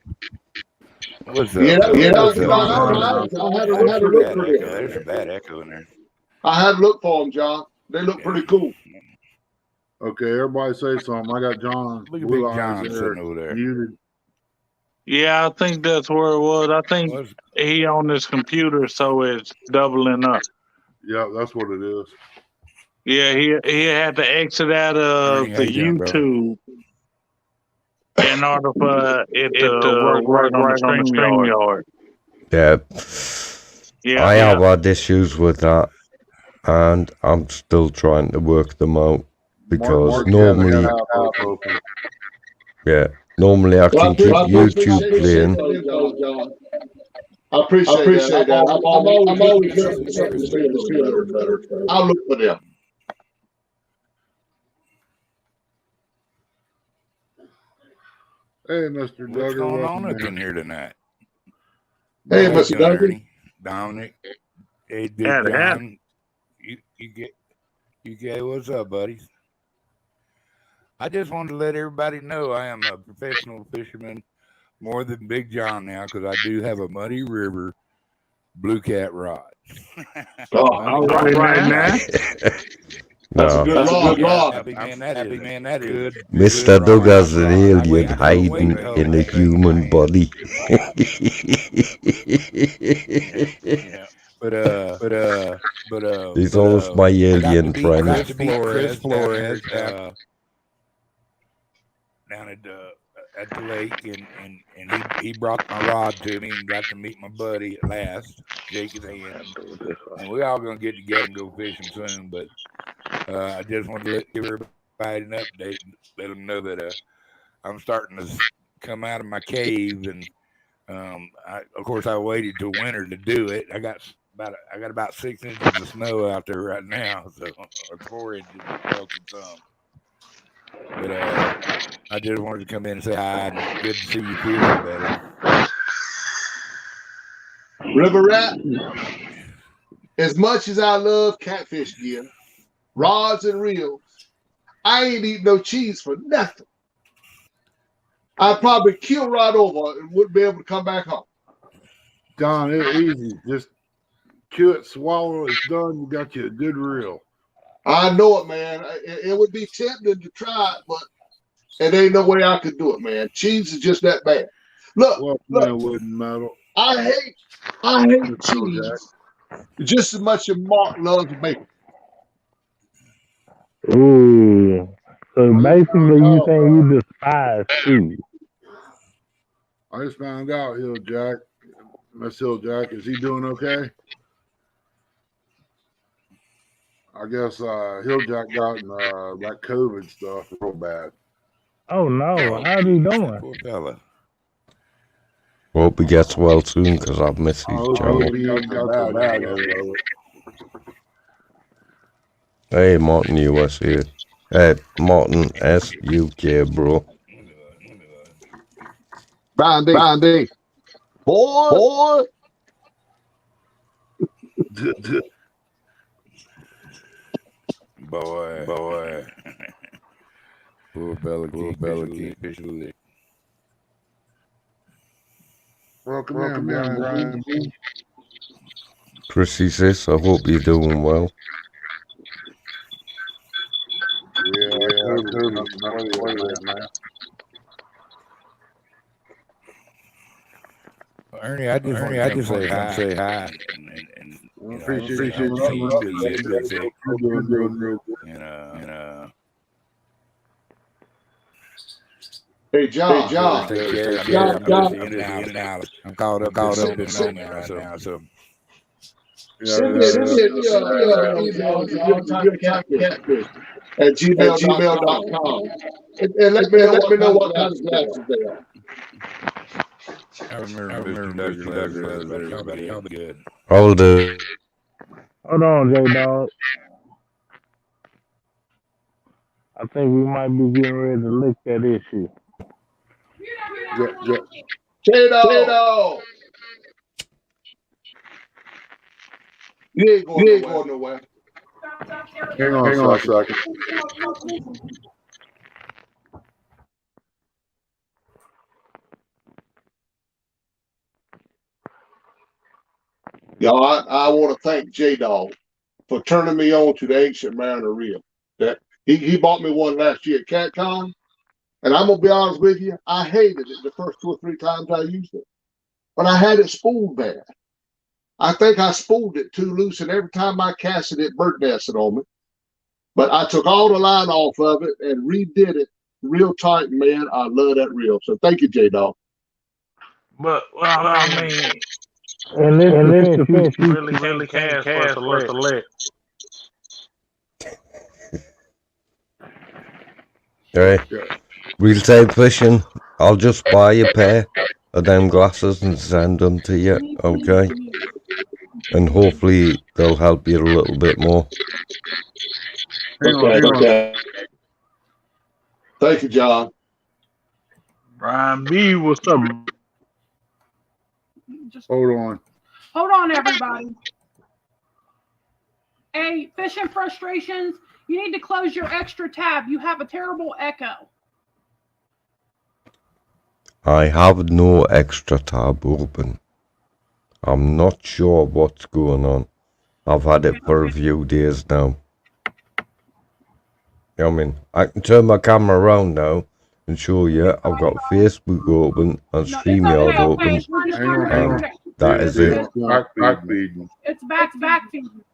What's up? Yeah, There's a bad echo in there. I had to look for them, John. They look pretty cool. Okay, everybody say something. I got John. Look at Big John sitting over there. Muted. Yeah, I think that's where it was. I think he on this computer, so it's doubling up. Yeah, that's what it is. Yeah, he had to exit out of the YouTube in order for it to work on the StreamYard. Yeah, I have had issues with that, and I'm still trying to work them out because normally I can keep YouTube playing. I appreciate that. I'm always looking for something to better. I'll look for them. Hey, Mr. Duggar. What's going on up in here tonight? Hey, Mr. Duggar. Dominic. Hey, Big John. You get what's up, buddies? I just wanted to let everybody know I am a professional fisherman, more than Big John now, because I do have a Muddy River Blue Cat rod. All right, man. That's a good rod. Happy man, that is good. Mr. Duggar's an alien hiding in a human body. Yeah. But He's always my alien friend. Chris Flores down at the lake, and he brought my rod to me and got to meet my buddy at last, shake his hand, and we all gonna get together and go fishing soon. But I just wanted to give everybody an update, and let them know that I'm starting to come out of my cave, and of course I waited till winter to do it. I got about 6 inches of snow out there right now, so or 4 inches of melted some. But I just wanted to come in and say hi, and good to see you feeling better. River Rat, as much as I love catfish gear, rods and reels, I ain't eating no cheese for nothing. I'd probably kill right over and wouldn't be able to come back home. Don, it's easy. Just chew it, swallow it. It's done. You got you a good reel. I know it, man. It would be tempting to try it, but it ain't no way I could do it, man. Cheese is just that bad. Look, Man, wouldn't matter. I hate cheese just as much as Mark loves bacon. Ooh. So basically, you saying you despise food? I just found out Hill Jack, Miss Hill Jack, is he doing okay? I guess Hill Jack got that COVID stuff real bad. Oh no, how's he doing? Poor fella. Hope he gets well soon, because I've missed I his hope channel. he ain't got so bad. Hey, Martin US here. Hey, Martin S UK, bro. Brian D. Boy. Boy. Poor fella can't fish a lick. Welcome in, Brian. Chrissy sis, I hope you're doing well. Yeah, man. Ernie, I just want to say hi. And Appreciate you you coming up. You're doing real good. Hey, John. Take care. I'm just in and out. I'm caught up in the moment right now. So Send me an email to real-time catfish at gmail.com. And let me know what kind of glasses they are. I remember Mr. Y'all be good. I'll do. Hold on, J-Dog. I think we might be getting ready to lick that issue. J-Dog. You ain't going nowhere. Hang on a second. Y'all, I want to thank J-Dog for turning me on to the Ancient Mariner reel. That he bought me one last year at CatCon, and I'm gonna be honest with you, I hated it the first 2 or 3 times I used it, but I had it spooled bad. I think I spooled it too loose, and every time I cast it, it bird nested on me. But I took all the line off of it and redid it real tight, man. I love that reel. So thank you, J-Dog. But I mean, in this defense, you really can't cast for select. Alright. Real time fishing. I'll just buy a pair of them glasses and send them to you, okay? And hopefully they'll help you a little bit more. Okay. Thank you, John. Brian B, what's up? Hold on, everybody. Hey, fishing frustrations. You need to close your extra tab. You have a terrible echo. I have no extra tab open. I'm not sure what's going on. I've had it for a few days now. I mean, I can turn my camera around now and show you I've got Facebook open and StreamYard open. Hang on. That is it. Back feeding. It's back feeding.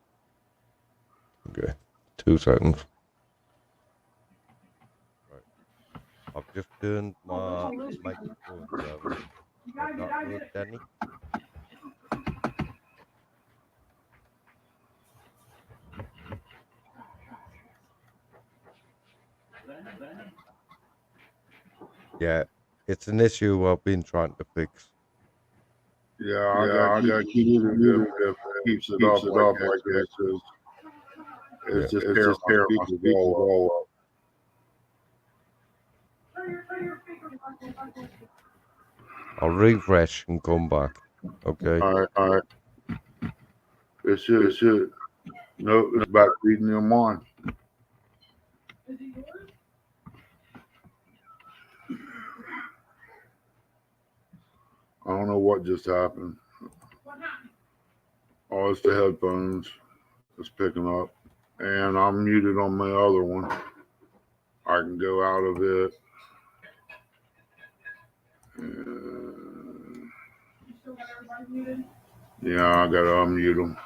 Okay, 2 seconds. Right. I've just turned my microphone down. I've not heard any. Yeah, it's an issue I've been trying to fix. Yeah, I got to keep it keeps it up like this. It's just pair my speakers all up. I'll refresh and come back. Okay. All right. It should. No, it's back feeding them on. don't know what just happened. Oh, it's the headphones. It's picking up. And I'm muted on my other one. I can go out of it. Yeah, I gotta unmute them.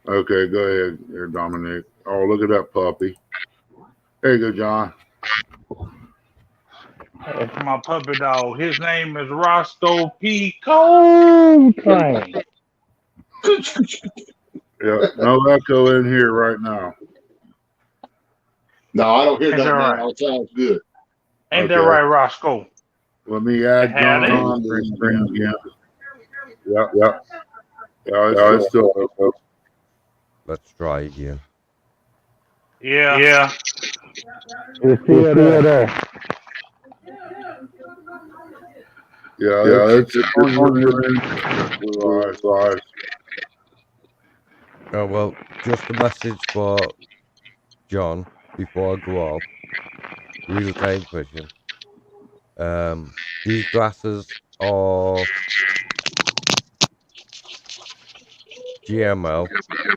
Okay, go ahead, here, Dominic. Oh, look at that puppy. There you go, John. That's my puppy dog. His name is Roscoe P. Coltrane. Yeah, no echo in here right now. No, I don't hear Ain't that that now. right? It sounds good. Ain't that Okay. right, Roscoe? Let me add Howdy. John to the screen again. Yep. Yeah, it's still up. Let's try again. Yeah. It's still there. Yeah, it's on your end. Blue eyes. Oh, well, just a message for John before I go off. Real-time fishing. These glasses are GML.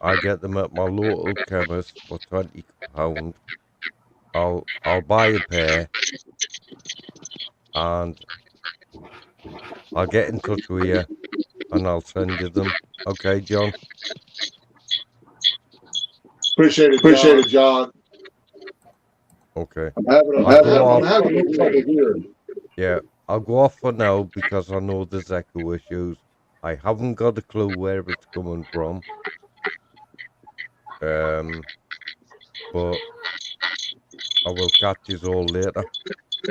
I get them at my local chemist for £20. I'll buy a pair and I'll get in touch with you and I'll send you them. Okay, John? Appreciate it, John. Okay. I'm having a little trouble hearing. Yeah, I'll go off for now because I know there's echo issues. I haven't got a clue where it's coming from. But I will catch you all later.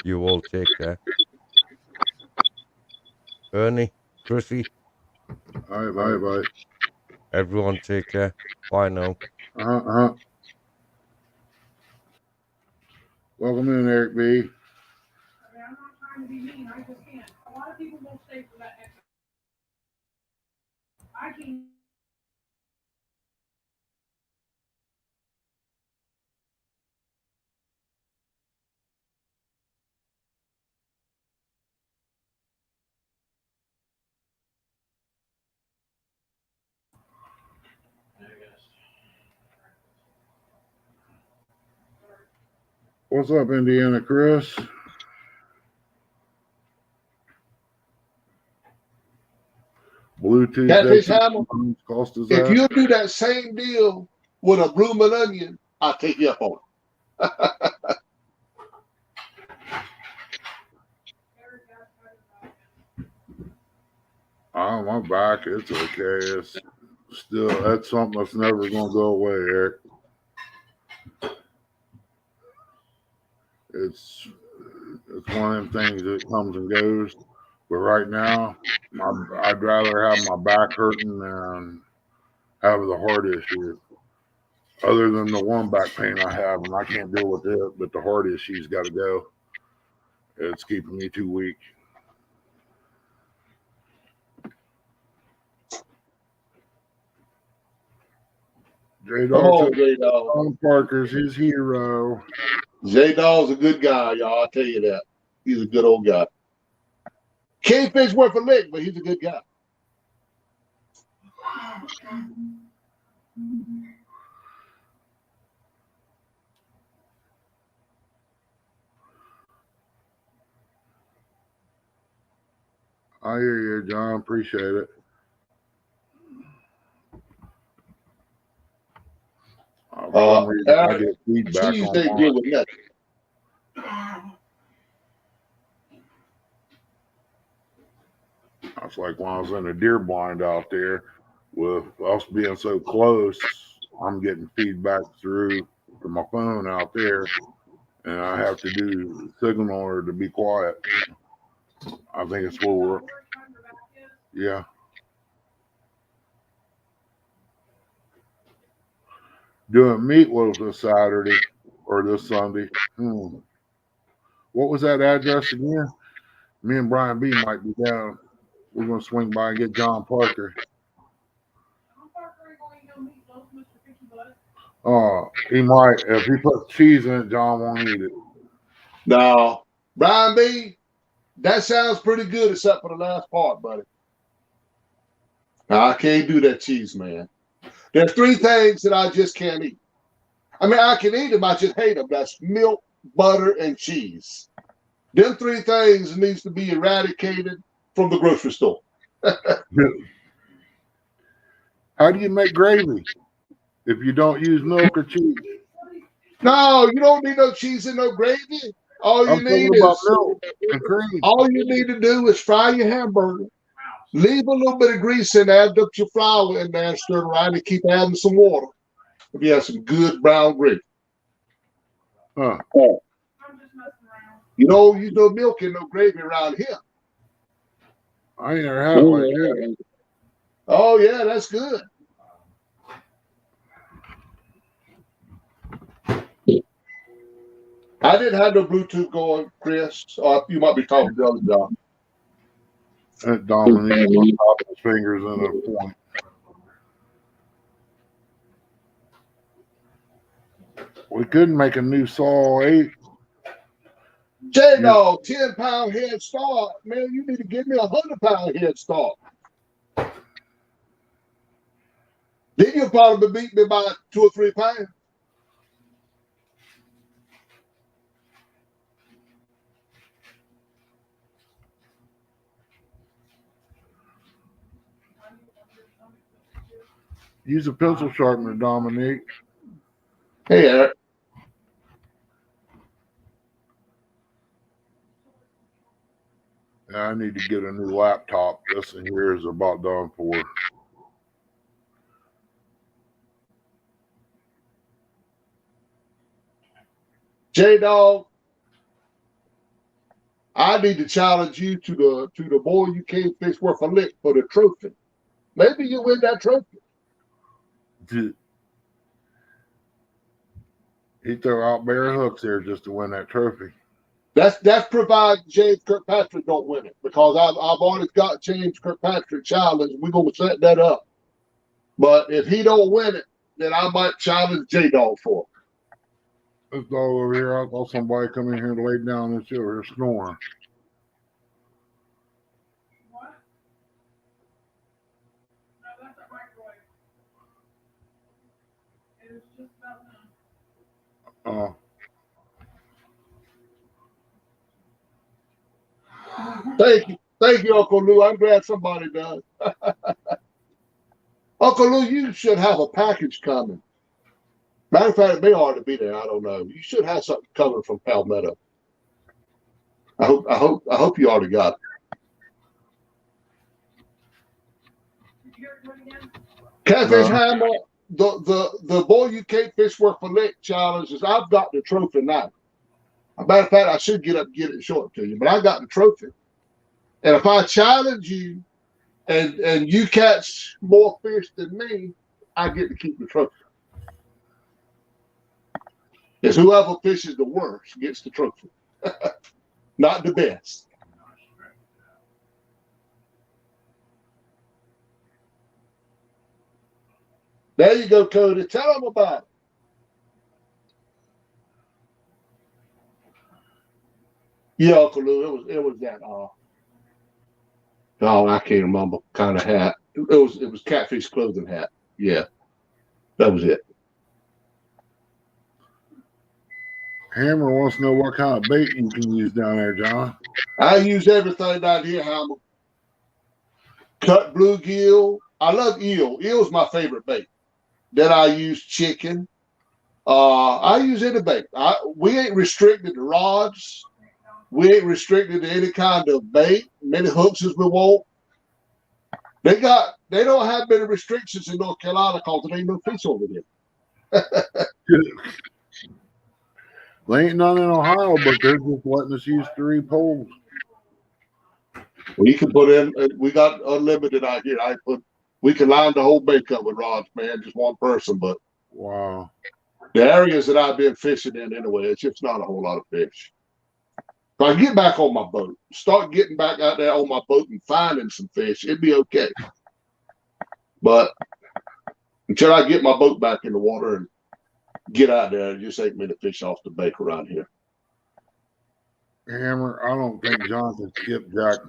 You all take care. Ernie, Chrissy, All right, bye. everyone take care. Bye now. Welcome in, Eric B. I'm not trying to be mean. I just can't. A lot of people won't stay for that extra. I can't. What's up, Indiana Chris? Bluetooth Catfish headset Hammer, cost us if that. you do that same deal with a blooming onion, I'll take you up on it. Oh, my back, it's okay. It's still, that's something that's never going to go away, Eric. It's one of them things that comes and goes. But right now, I'd rather have my back hurting than have the heart issue. Other than the one back pain I have, and I can't deal with it, but the heart issue's got to go. It's keeping me too weak. Oh, J-Dog. Tom Parker's his hero. J-Dog's a good guy, y'all. I'll tell you that. He's a good old guy. Can't fish worth a lick, but he's a good guy. I hear you, John. Appreciate it. For some reason, I get feedback Cheese on ain't good with nothing. That's like when I was in a deer blind out there, with us being so close, I'm getting feedback through to my phone out there, and I have to do signal or to be quiet. I think it's what we're, yeah. Doing meatloaf this Saturday or this Sunday. What was that address again? Me and Brian B might be down. We're gonna swing by and get John Parker. Oh, he might. If he puts cheese in it, John won't eat it. No, Brian B, That sounds pretty good, except for the last part, buddy. I can't do that cheese, man. There's 3 things that I just can't eat. I mean, I can eat them, I just hate them. That's milk, butter, and cheese. Them 3 things needs to be eradicated from the grocery store. How do you make gravy if you don't use milk or cheese? No, you don't need no cheese and no gravy. All you I'm talking need about is milk and cream. all you need to do is fry your hamburger. Leave a little bit of grease in there, dip your flour in there, and stir it around and keep adding some water. If you have some good brown gravy. Huh. You don't use no milk and no gravy around here. I ain't never had it like that. Oh, yeah, that's good. I didn't have no Bluetooth going, Chris. You might be talking to the other John. That Dominique on top of his fingers in a point. We couldn't make a new Saw 8. J-Dog, 10-pound head start. Man, you need to give me a 100-pound head start. Then you'll probably beat me by 2 or 3 pounds. Use a pencil sharpener, Dominique. Hey, Eric. Yeah, I need to get a new laptop. This one here is about done for. J-Dog, I need to challenge you to the boy you can't fish worth a lick for the trophy. Maybe you win that trophy. He threw out bare hooks there just to win that trophy. That's provided James Kirkpatrick don't win it, because I've already got James Kirkpatrick challenge. We're gonna set that up. But if he don't win it, then I might challenge J-Dog for it. This dog over here, I saw somebody come in here and lay down and sit over here snoring. What? No, that's a microwave. It was just about done. Thank you, Uncle Lou. I'm glad somebody does. Uncle Lou, you should have a package coming. Matter of fact, it may already be there. I don't know. You should have something coming from Palmetto. I hope you already got it. Did you hear it again? Catfish Hammer, the boy you can't fish worth a lick challenge is I've got the trophy now. As a matter of fact, I should get up and get it short to you, but I got the trophy. And if I challenge you and you catch more fish than me, I get to keep the trophy. It's whoever fishes the worst gets the trophy. Not the best. There you go, Cody. Tell them about it. Yeah, Uncle Lou, it was that I can't remember kind of hat. It was Catfish clothing hat. Yeah. That was it. Hammer wants to know what kind of bait you can use down there, John. I use everything down here, Hammer. Cut bluegill. I love eel. Eel's my favorite bait. Then I use chicken. I use any bait. We ain't restricted to rods. We ain't restricted to any kind of bait, many hooks as we want. They don't have many restrictions in North Carolina because there ain't no fish over there. There ain't none in Ohio, but they're just letting us use 3 poles. We can put in. We got unlimited out here. We can line the whole bank up with rods, man. Just one person, but Wow. the areas that I've been fishing in anyway, it's just not a whole lot of fish. If I get back on my boat, start getting back out there on my boat and finding some fish, it'd be okay. But until I get my boat back in the water and get out there, it just ain't many fish off the bank around here. Hammer, I don't think John can skip Jack.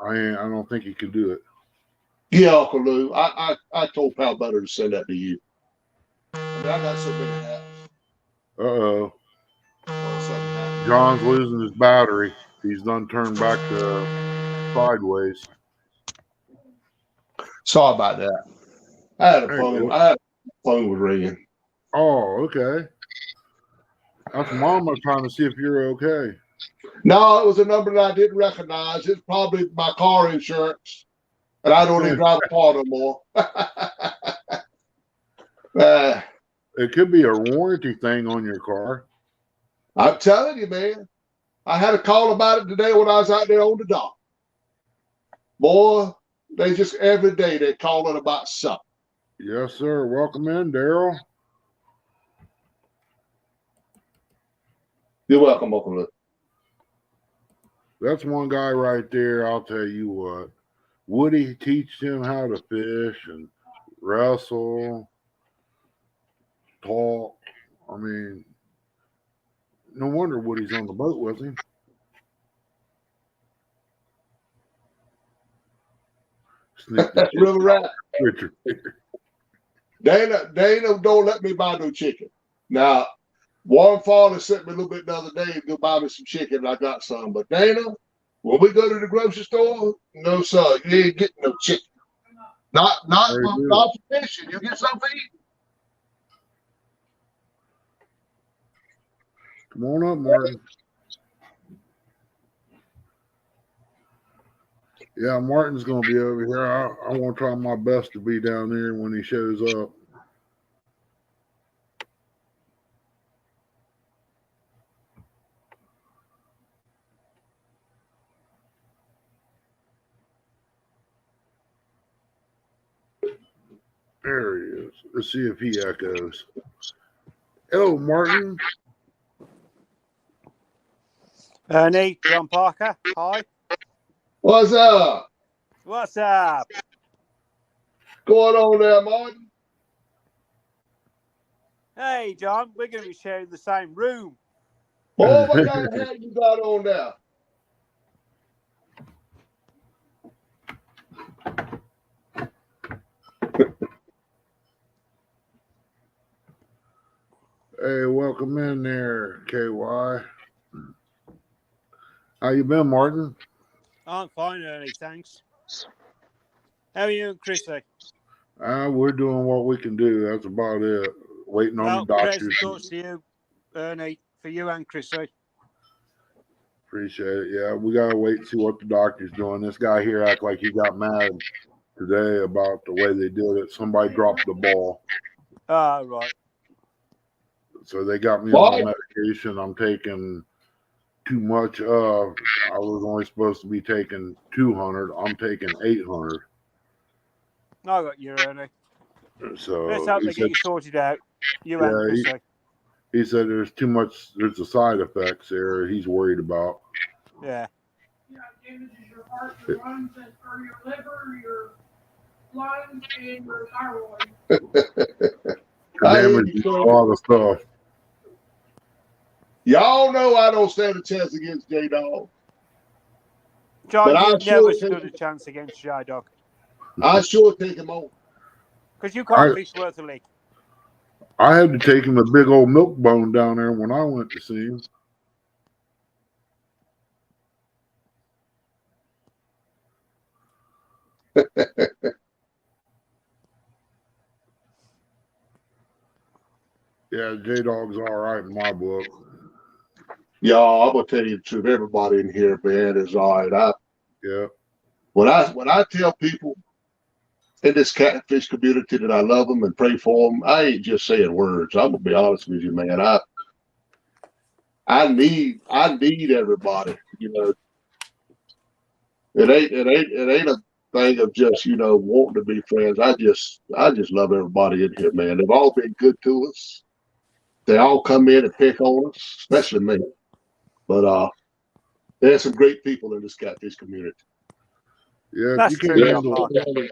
I don't think he could do it. Yeah, Uncle Lou. I told Pal Butter to send that to you. I mean, I got so many hats. Uh-oh. Oh, something happened. John's losing his battery. He's done turned back to sideways. Sorry about that. I had a There you phone. go. I had a phone was ringing. Oh, okay. That's Mama trying to see if you're okay. No, it was a number that I didn't recognize. It's probably my car insurance, and I don't even drive a car no more. It could be a warranty thing on your car. I'm telling you, man. I had a call about it today when I was out there on the dock. Boy, they just every day they're calling about something. Yes, sir. Welcome in, Daryl. You're welcome, Uncle Lou. That's one guy right there. I'll tell you what. Woody teaches him how to fish and wrestle, talk. I mean, no wonder Woody's on the boat with him. Sneak the River Rat. Richard. Dana don't let me buy no chicken. Now, Warren Farley sent me a little bit the other day to go buy me some chicken, and I got some. But Dana, when we go to the grocery store, no sir, you ain't getting no chicken. Not for fishing. You get some for eating. Come on up, Martin. Yeah, Martin's going to be over here. I want to try my best to be down there when he shows up. There he is. Let's see if he echoes. Hello, Martin. Ernie, John Parker, hi. What's up? What's up? Going on there, Martin? Hey, John, we're going to be sharing the same room. Oh, what kind of hat you got on there? Hey, welcome in there, KY. How you been, Martin? I'm fine, Ernie, thanks. How are you and Chrissy? We're doing what we can do. That's about it. Waiting on the Prayers and doctors. thoughts to you, Ernie, for you and Chrissy. Appreciate it. Yeah, we gotta wait and see what the doctor's doing. This guy here act like he got mad today about the way they did it. Somebody dropped the ball. Ah, right. So they got me on the medication. I'm taking too much of. I was only supposed to be taking 200. I'm taking 800. I got you, Ernie. So Let's hope they get you sorted out. You and Chrissy. He said there's too much. There's the side effects there. He's worried about. Yeah. Yeah, damages your heart, your lungs, or your liver, your lungs, and your thyroid. Damages a lot of stuff. Y'all know I don't stand a chance against J-Dog. John, you never stood a chance against J-Dog. I sure take him on. Because you can't fish worth a lick. I had to take him a big old milk bone down there when I went to see him. Yeah, J-Dog's all right in my book. Y'all, I'm gonna tell you the truth. Everybody in here, man, is all right. When I tell people in this catfish community that I love them and pray for them, I ain't just saying words. I'm gonna be honest with you, man. I need everybody. You know, it ain't a thing of just wanting to be friends. I just love everybody in here, man. They've all been good to us. They all come in and pick on us, especially me. But there's some great people in this catfish community. Yeah, that's you can true, handle it.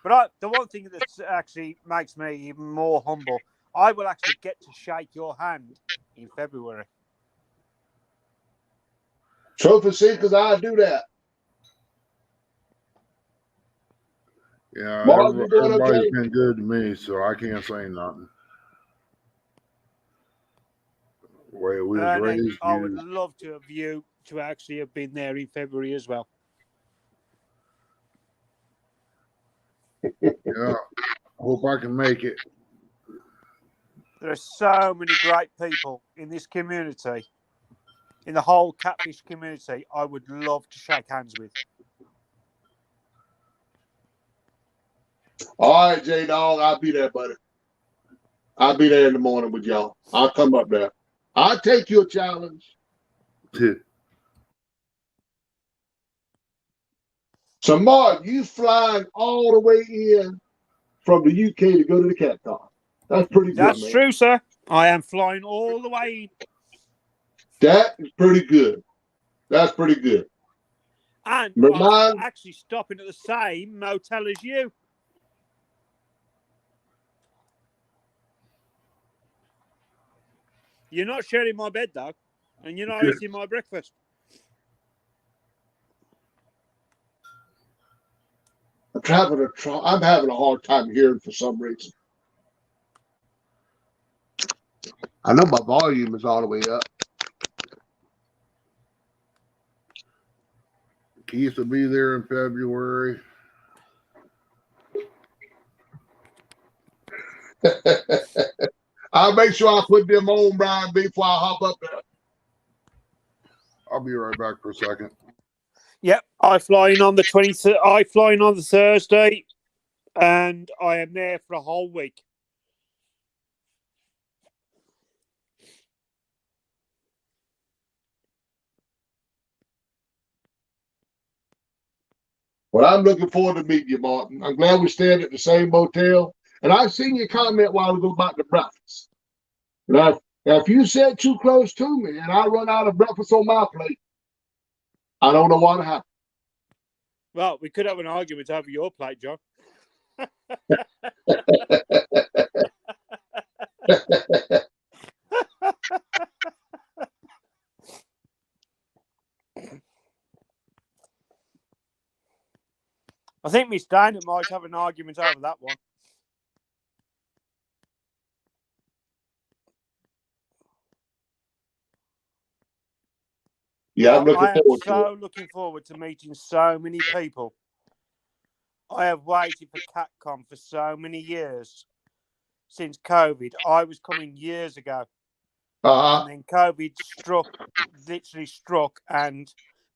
But the one thing that actually makes me even more humble, I will actually get to shake your hand in February. Trophy seekers, I do that. Yeah, Mark, you doing everybody's okay? been good to me, so I can't say nothing. The way we was Ernie, raised, I would love to have you to actually have been there in February as well. yeah. Hope I can make it. There are so many great people in this community, in the whole catfish community, I would love to shake hands with. All right, J Dog, I'll be there, buddy. I'll be there in the morning with y'all. I'll come up there. I'll take your challenge. So, Mark, you flying all the way in from the UK to go to the Cat Con. That's pretty good, That's man. true, sir. I am flying all the way in. That is pretty good. That's pretty good. And Remind- I'm actually stopping at the same motel as you. You're not sharing my bed, though, and you're not eating my breakfast. I'm having a hard time hearing for some reason. I know my volume is all the way up. Keith will be there in February. I'll make sure I put them on, Brian, before I hop up there. I'll be right back for a second. Yep, I fly in on the 23rd. I fly in on the Thursday, and I am there for a whole week. Well, I'm looking forward to meeting you, Martin. I'm glad we stayed at the same motel. And I've seen your comment a while ago about the breakfast. Now, if you sit too close to me and I run out of breakfast on my plate, I don't know what'll happen. Well, we could have an argument over your plate, John. I think Miss Dana might have an argument over that one. Yeah, I'm looking I am forward to it. so looking forward to meeting so many people. I have waited for CatCon for so many years since COVID. I was coming years ago, and then COVID literally struck, and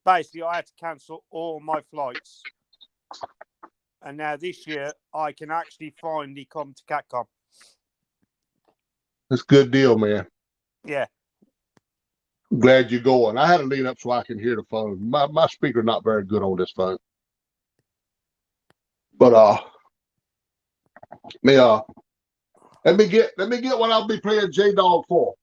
basically I had to cancel all my flights. And now this year I can actually finally come to CatCon. That's a good deal, man. Yeah. Glad you're going. I had to lean up so I can hear the phone. My speaker's not very good on this phone. But let me get what I'll be playing J Dog for.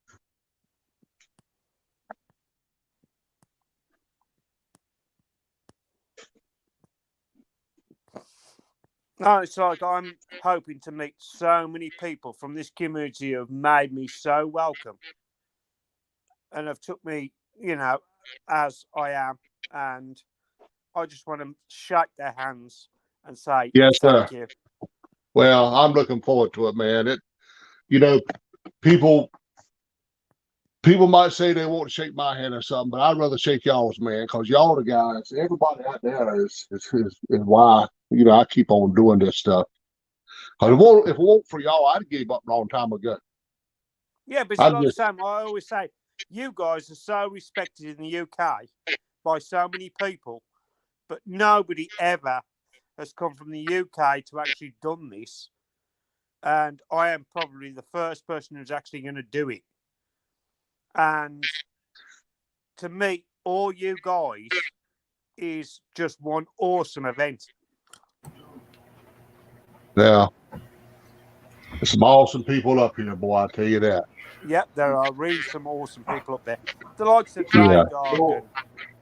No, it's like I'm hoping to meet so many people from this community who have made me so welcome and have took me, as I am. And I just want to shake their hands and say, Yes, thank sir. you. Well, I'm looking forward to it, man. People might say they want to shake my hand or something, but I'd rather shake y'all's, man, because y'all the guys. Everybody out there is why I keep on doing this stuff. Because if it weren't for y'all, I'd give up a long time ago. Yeah, but it's like the same. I always say, you guys are so respected in the UK by so many people, but nobody ever has come from the UK to actually done this. And I am probably the first person who's actually going to do it. And to meet all you guys is just one awesome event. Yeah. There's some awesome people up here, boy, I tell you that. Yep, there are really some awesome people up there. The likes of J Dog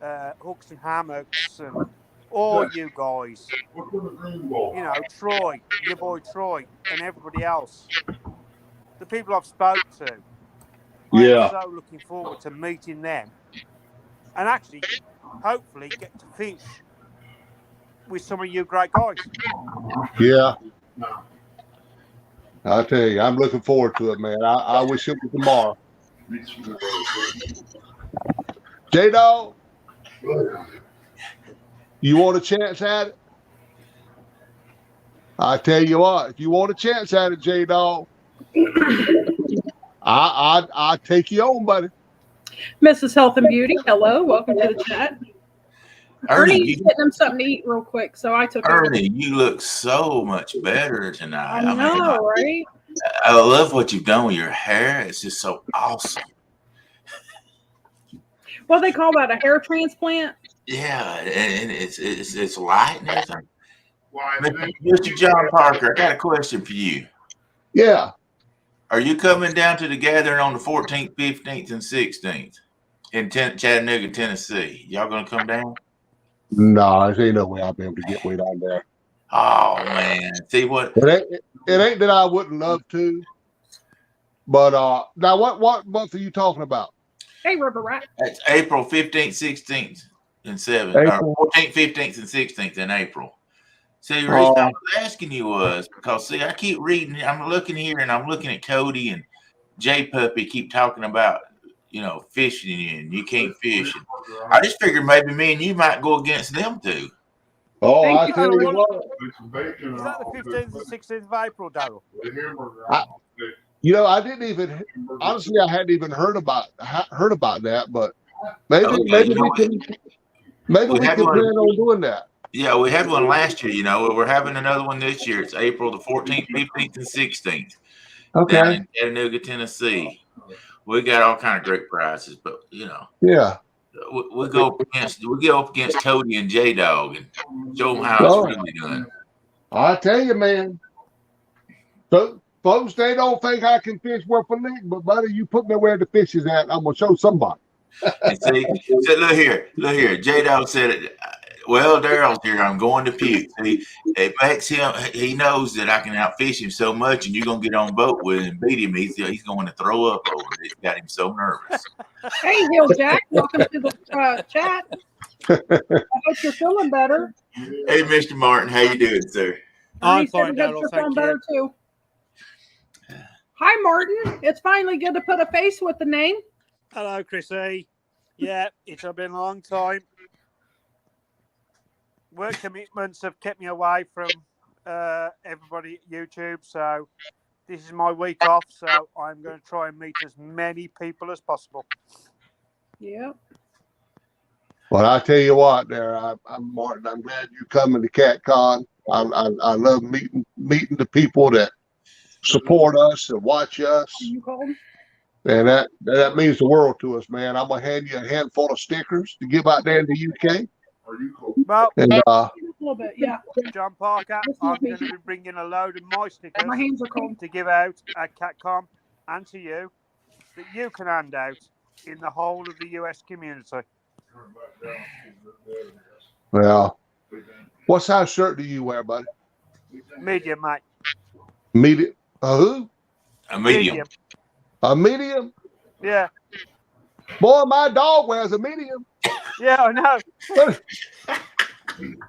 and Hooks and Hammocks and all you guys. Troy, your boy Troy, and everybody else. The people I've spoke to. I am so looking forward to meeting them and actually, hopefully, get to fish with some of you great guys. Yeah, I tell you, I'm looking forward to it, man. I wish it was tomorrow. J Dog, you want a chance at it? I tell you what, if you want a chance at it, J Dog, I take you on, buddy. Mrs. Health and Beauty, hello, welcome to the chat. Ernie's getting him something to eat real quick, so I took Ernie, you look so much better tonight. I know, right? I love what you've done with your hair. It's just so awesome. What they call that, a hair transplant? Yeah, and it's light and everything. Mr. John Parker, I got a question for you. Yeah. Are you coming down to the gathering on the 14th, 15th, and 16th in Chattanooga, Tennessee? Y'all gonna come down? No, there ain't no way I'll be able to get way down there. Oh man, see what? It ain't that I wouldn't love to, but now what month are you talking about? Hey, River Rat. It's April 15th, 16th, and 7th, or 14th, 15th, and 16th in April. See, the reason I was asking you was because, see, I keep reading, I'm looking here and I'm looking at Cody and J Puppy keep talking about, fishing and you can't fish. I just figured maybe me and you might go against them too. Oh, I tell you what. Is that the 15th and 16th of April, Daryl? I didn't even, honestly, I hadn't even heard about that, but maybe we can plan on doing that. Yeah, we had one last year, we're having another one this year. It's April the 14th, 15th, and 16th. Okay. Down in Chattanooga, Tennessee. We got all kind of great prizes, but yeah, we go up against Cody and J Dog and show them how it's really done. I tell you, man. So folks, they don't think I can fish worth a lick, but buddy, you put me where the fish is at, I'm gonna show somebody. And see, look here. J Dog said it. Well, Daryl's here. I'm going to puke. See, it makes him. He knows that I can outfish him so much, and you're gonna get on boat with him and beat him. He's going to throw up over it. It's got him so nervous. Hey, Hill Jack, welcome to the chat. I hope you're feeling better. Hey, Mr. Martin, how you doing, sir? I'm fine, Daryl. Thank you. Too. Hi, Martin. It's finally good to put a face with the name. Hello, Chrissy. Yeah, it's been a long time. Work commitments have kept me away from everybody at YouTube, so this is my week off, so I'm going to try and meet as many people as possible. Yeah. Well, I tell you what, I'm Martin. I'm glad you coming to CatCon. I love meeting the people that support us and watch us, and that means the world to us, man. I'm gonna hand you a handful of stickers to give out there in the UK. Well, and a little bit, yeah. John Parker, I'm going to be bringing a load of my stickers My hands are cold. to give out at CatCon and to you that you can hand out in the whole of the US community. Well, what size shirt do you wear, buddy? Medium, mate. Medium. Who? A medium. A medium? Yeah. Boy, my dog wears a medium. Yeah, I know.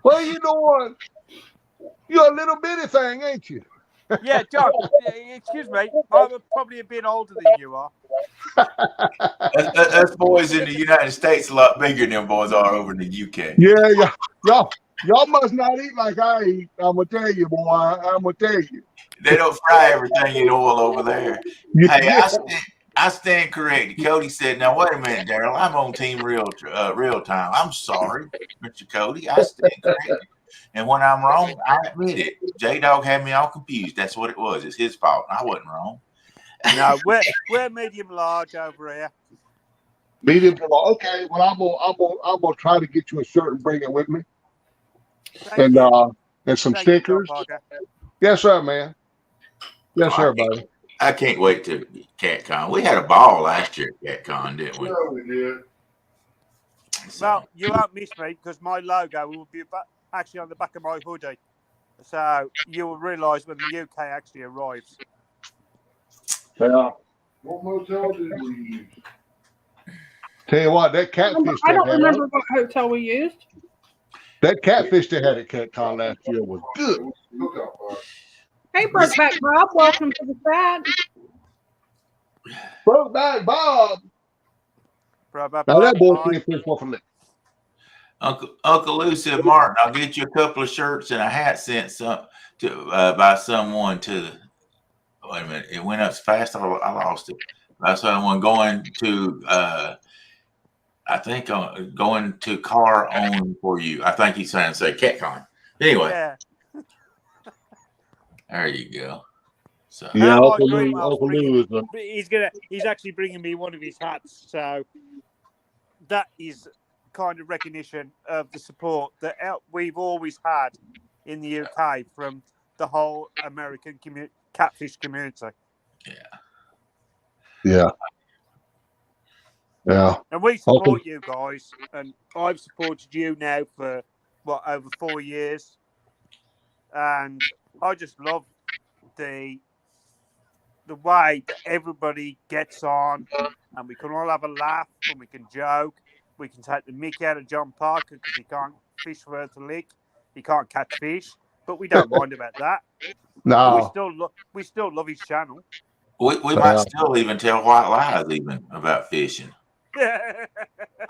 What are you doing? You're a little bitty thing, ain't you? Yeah, John, excuse me. I'm probably a bit older than you are. Us boys in the United States a lot bigger than them boys are over in the UK. Yeah. Y'all must not eat like I eat. I'm going to tell you, boy. I'm going to tell you. They don't fry everything in oil over there. Hey, I stand corrected. Cody said, now, wait a minute, Daryl. I'm on team real time. I'm sorry, Mr. Cody. I stand corrected. And when I'm wrong, I admit it. J-Dog had me all confused. That's what it was. It's his fault. I wasn't wrong. No, we're medium large over here. Medium large. Okay. Well, I'm gonna try to get you a shirt and bring it with me. And some stickers. Yes, sir, man. Yes, sir, buddy. I can't wait to CatCon. We had a ball last year at CatCon, didn't we? Yeah, we did. Well, you won't miss me because my logo will be actually on the back of my hoodie. So you will realise when the UK actually arrives. Yeah. What motel did we use? Tell you what, that catfish. I don't remember what hotel we used. That catfish they had at CatCon last year was good. Hey, Brokeback Bob, welcome to the chat. Brokeback Bob. Now that boy can't fish worth a lick. Uncle Lou said, Martin, I'll get you a couple of shirts and a hat sent by someone to the. Wait a minute, it went up fast. I lost it. That's someone going to. I think going to car own for you. I think he's trying to say CatCon. Anyway, Yeah. there you go. So yeah, Uncle Lou is he's actually bringing me one of his hats. So that is kind of recognition of the support that we've always had in the UK from the whole American catfish community. Yeah. And we support you guys, and I've supported you now for over 4 years, and I just love the way that everybody gets on, and we can all have a laugh, and we can joke. We can take the mick out of John Parker because he can't fish worth a lick. He can't catch fish, but we don't mind about that. No, we still love his channel. We might still even tell white lies even about fishing.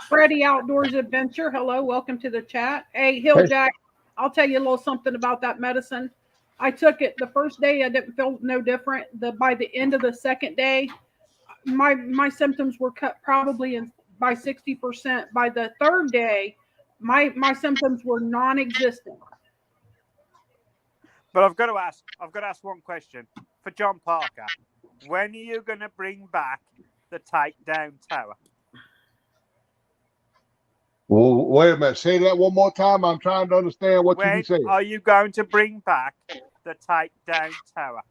Freddie Outdoors Adventure, hello, welcome to the chat. Hey, Hilljack, I'll tell you a little something about that medicine. I took it the first day, I didn't feel no different. By the end of the second day, my symptoms were cut probably by 60%. By the third day, my symptoms were non-existent. But I've got to ask one question for John Parker. When are you going to bring back the takedown tower? Well, wait a minute. Say that one more time. I'm trying to understand what you say. When are you going to bring back the takedown tower?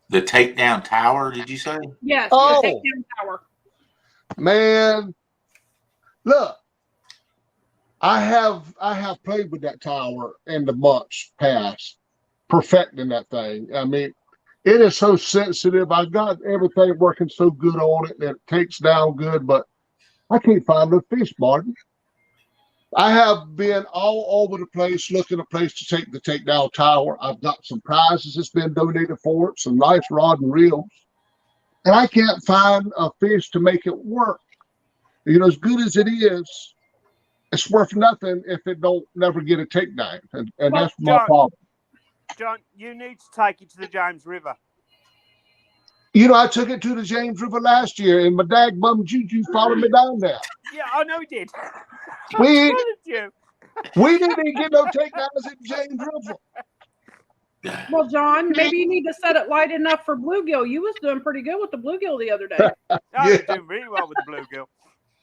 The takedown tower, did you say? Yes, the takedown tower. Man, look, I have played with that tower in the months past, perfecting that thing. I mean, it is so sensitive. I got everything working so good on it that it takes down good, but I can't find no fish, Martin. I have been all over the place looking a place to take the takedown tower. I've got some prizes that's been donated for it, some nice rod and reels, and I can't find a fish to make it work. You know, as good as it is, it's worth nothing if it don't never get a takedown, and that's my problem. John, you need to take it to the James River. You know, I took it to the James River last year, and my dag bum Juju followed me down there. Yeah, I know he did. We didn't get no takedowns at James River. Well, John, maybe you need to set it light enough for bluegill. You was doing pretty good with the bluegill the other day. I was doing really well with the bluegill.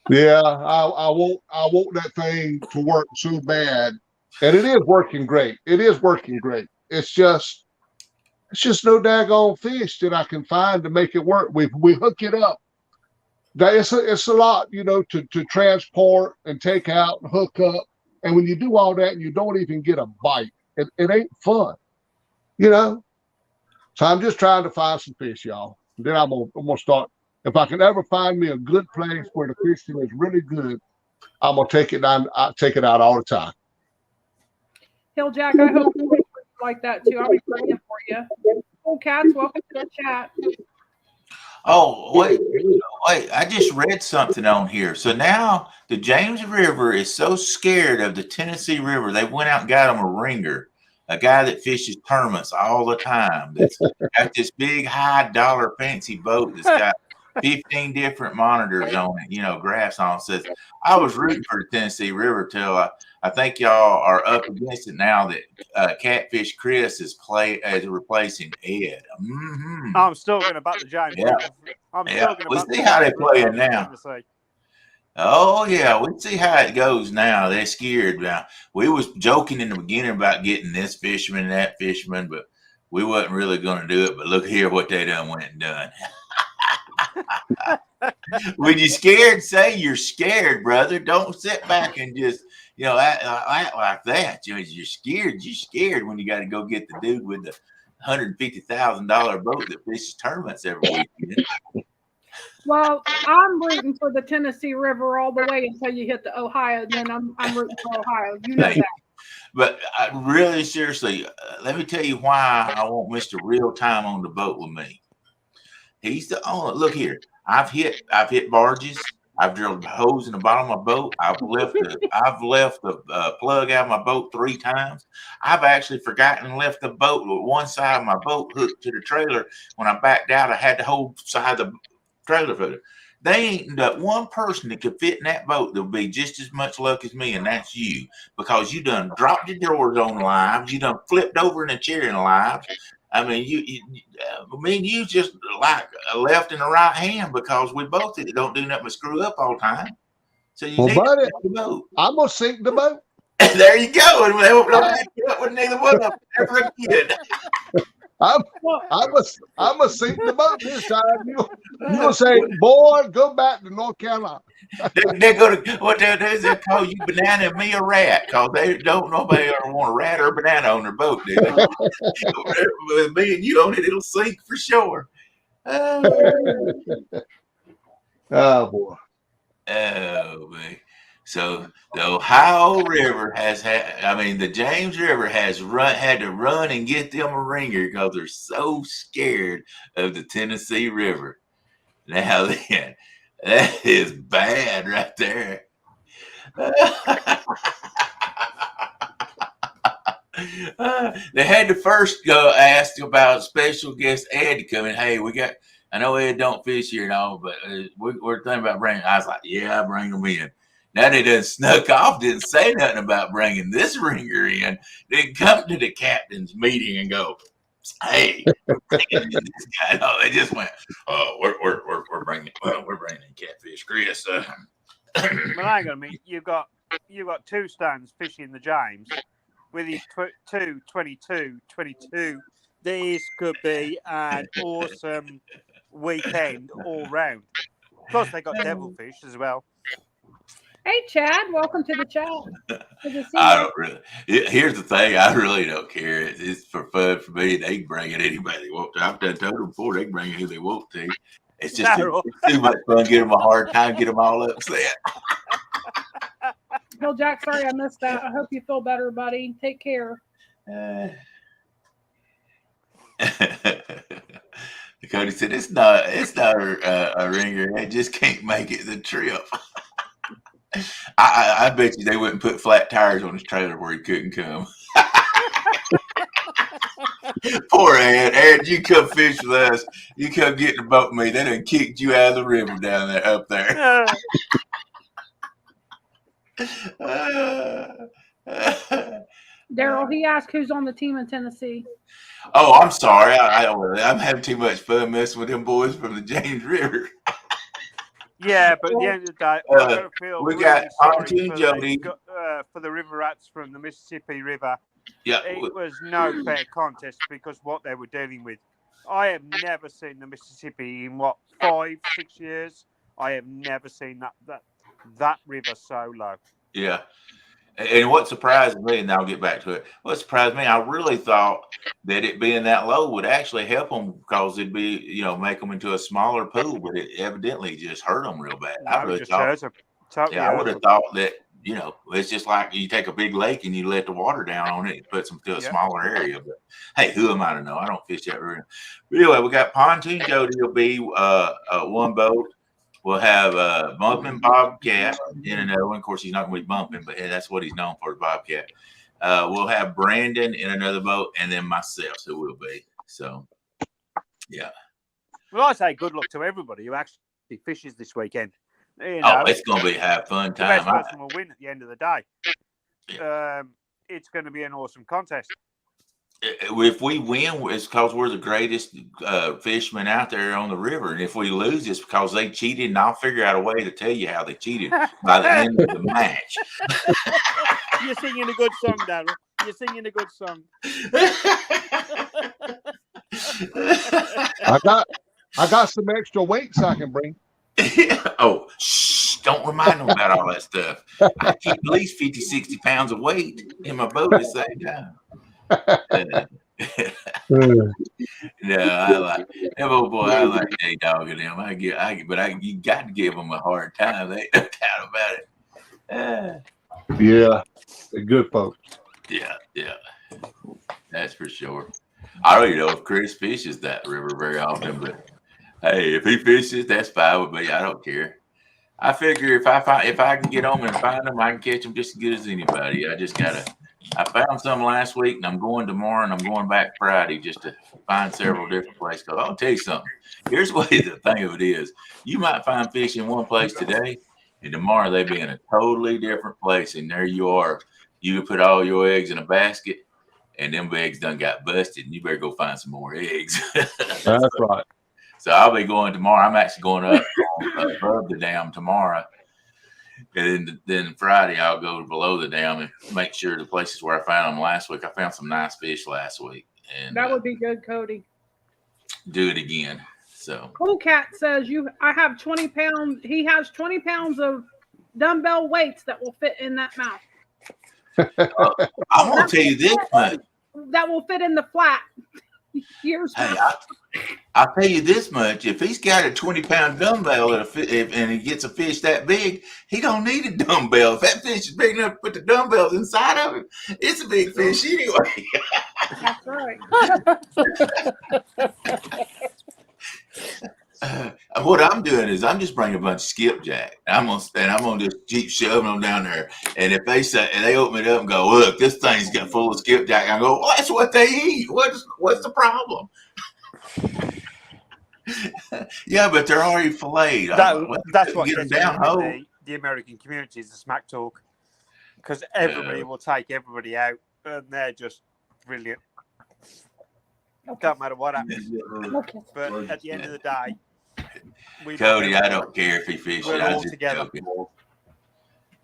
Yeah, I want that thing to work so bad, and it is working great. It is working great. It's just no daggone fish that I can find to make it work. We hook it up. It's a lot, you know, to transport and take out and hook up. And when you do all that and you don't even get a bite, it ain't fun, you know. So I'm just trying to find some fish, y'all. And then I'm gonna start. If I can ever find me a good place where the fishing is really good, I'm gonna take it down. I take it out all the time. Hilljack, I hope you like that too. I'll be praying for you. Cool Cats, welcome to the chat. Oh, wait. I just read something on here. So now the James River is so scared of the Tennessee River, they went out and got them a ringer, a guy that fishes tournaments all the time. That's got this big high dollar fancy boat that's got 15 different monitors on it, you know, graphs on it. Says, I was rooting for the Tennessee River till I think y'all are up against it now that Catfish Chris is replacing Ed. Mm-hmm. I'm still going to back the James River. I'm still going to back see how they play it now. Tennessee. Oh yeah, we see how it goes now. They're scared now. We was joking in the beginning about getting this fisherman and that fisherman, but we wasn't really going to do it. But look here, what they done went and done. When you're scared, say you're scared, brother. Don't sit back and just, you know, act like that. You're scared. You're scared when you got to go get the dude with the $150,000 boat that fishes tournaments every weekend. Well, I'm rooting for the Tennessee River all the way until you hit the Ohio. Then I'm rooting for Ohio. You know Hey, that. but I really, seriously, let me tell you why I want Mr. Real Time on the boat with me. He's the only. Look here, I've hit barges. I've drilled holes in the bottom of my boat. I've left the plug out of my boat 3 times. I've actually forgotten and left the boat with one side of my boat hooked to the trailer. When I backed out, I had the whole side of the trailer footer. They ain't that one person that could fit in that boat that'll be just as much luck as me, and that's you, because you done dropped your drawers on lives. You done flipped over in a chair in lives. I mean, me and you just like a left and a right hand, because we both don't do nothing but screw up all the time. So you need buddy, to the boat. I'm gonna sink the boat. There you go. And don't get up with neither one of them ever again. I'm gonna sink the boat this time. You gonna say, boy, go back to North Carolina. They're gonna, what they'll do is they'll call you banana and me a rat, because they don't nobody ever want a rat or a banana on their boat, do they? With me and you on it, it'll sink for sure. Oh boy. Oh man. So the Ohio River the James River had to run and get them a ringer, because they're so scared of the Tennessee River. Now then, that is bad right there. They had to first go ask about special guest Ed to come in. Hey, I know Ed don't fish here and all, but we're thinking about bringing. I was like, yeah, bring them in. Now they done snuck off, didn't say nothing about bringing this ringer in. They come to the captain's meeting and go, hey, we're bringing in this guy. No, they just went, oh, we're bringing in catfish, Chris. Well, hang on a minute. You've got 2 stands fishing the James with his 22. This could be an awesome weekend all round. Plus, they got devilfish as well. Hey, Chad, welcome to the chat. Good to see I you. don't really. Here's the thing. I really don't care. It's for fun for me. They can bring it anybody they want to. I've done told them before. They can bring it who they want to. It's just it's too much fun. Get them a hard time. Get them all upset. Bill Jack, sorry I missed that. I hope you feel better, buddy. Take care. Cody said it's not a ringer. They just can't make it the trip. I bet you they wouldn't put flat tires on his trailer where he couldn't come. Poor Ed. Ed, you come fish with us. You come get in the boat with me. They done kicked you out of the river down there, up there. Daryl, he asked who's on the team in Tennessee. Oh, I'm sorry. I'm having too much fun messing with them boys from the James River. Yeah, but at the end of the day, I've got to feel we really got sorry Jody for the River Rats from the Mississippi River. Yeah, it was no fair contest because what they were dealing with. I have never seen the Mississippi in 5-6 years. I have never seen that river so low. Yeah. And what surprised me, and I'll get back to it, what surprised me, I really thought that it being that low would actually help them, because it'd be, make them into a smaller pool, but it evidently just hurt them real bad. I would have thought that, it's just like you take a big lake and you let the water down on it, it puts them to a smaller area. But hey, who am I to know? I don't fish that river. But anyway, we got Pontoon Jody will be one boat. We'll have Bumping Bobcat in another one. Of course, he's not going to be bumping, but that's what he's known for, Bobcat. We'll have Brandon in another boat, and then myself, who will be. So, yeah. Well, I say good luck to everybody who actually fishes this weekend. It's going to be a have fun time. The best person will win at the end of the day. Yeah. It's going to be an awesome contest. If we win, it's because we're the greatest fishermen out there on the river. And if we lose, it's because they cheated. And I'll figure out a way to tell you how they cheated by the end of the match. You're singing a good song, Darryl. You're singing a good song. I got some extra weights I can bring. Oh, shh, don't remind them about all that stuff. I keep at least 50, 60 pounds of weight in my boat at the same time. No, I like them old boy. I like J Dog and them. You got to give them a hard time. They no doubt about it. Yeah, they're good folks. Yeah, that's for sure. I don't even know if Chris fishes that river very often, but hey, if he fishes, that's fine with me. I don't care. I figure if I can get home and find them, I can catch them just as good as anybody. I found some last week, and I'm going tomorrow, and I'm going back Friday just to find several different places. Cause I'll tell you something. Here's what the thing of it is: you might find fish in one place today, and tomorrow they be in a totally different place, and there you are. You put all your eggs in a basket, and them eggs done got busted, and you better go find some more eggs. That's right. So I'll be going tomorrow. I'm actually going up above the dam tomorrow. And then Friday I'll go below the dam and make sure the places where I found them last week. I found some nice fish last week. And That would be good, Cody. do it again. So Cool Cat says I have 20 pounds. He has 20 pounds of dumbbell weights that will fit in that mouth. I'm gonna tell you this much. That will fit in the flat. Hey, I'll tell you this much: if he's got a 20-pound dumbbell and he gets a fish that big, he don't need a dumbbell. If that fish is big enough to put the dumbbells inside of it, it's a big fish anyway. That's right. What I'm doing is I'm just bringing a bunch of skipjack. I'm gonna just keep shoving them down there. And if they open it up and go, look, this thing's got full of skipjack, I go, well, that's what they eat. What's the problem? Yeah, but they're already filleted. That's what get them gets down me home. with the American community is the smack talk, because everybody will take everybody out, and they're just brilliant. Don't matter what happens. But at the end of the day, Cody, I don't care if he fishes. We're I all just together. joking.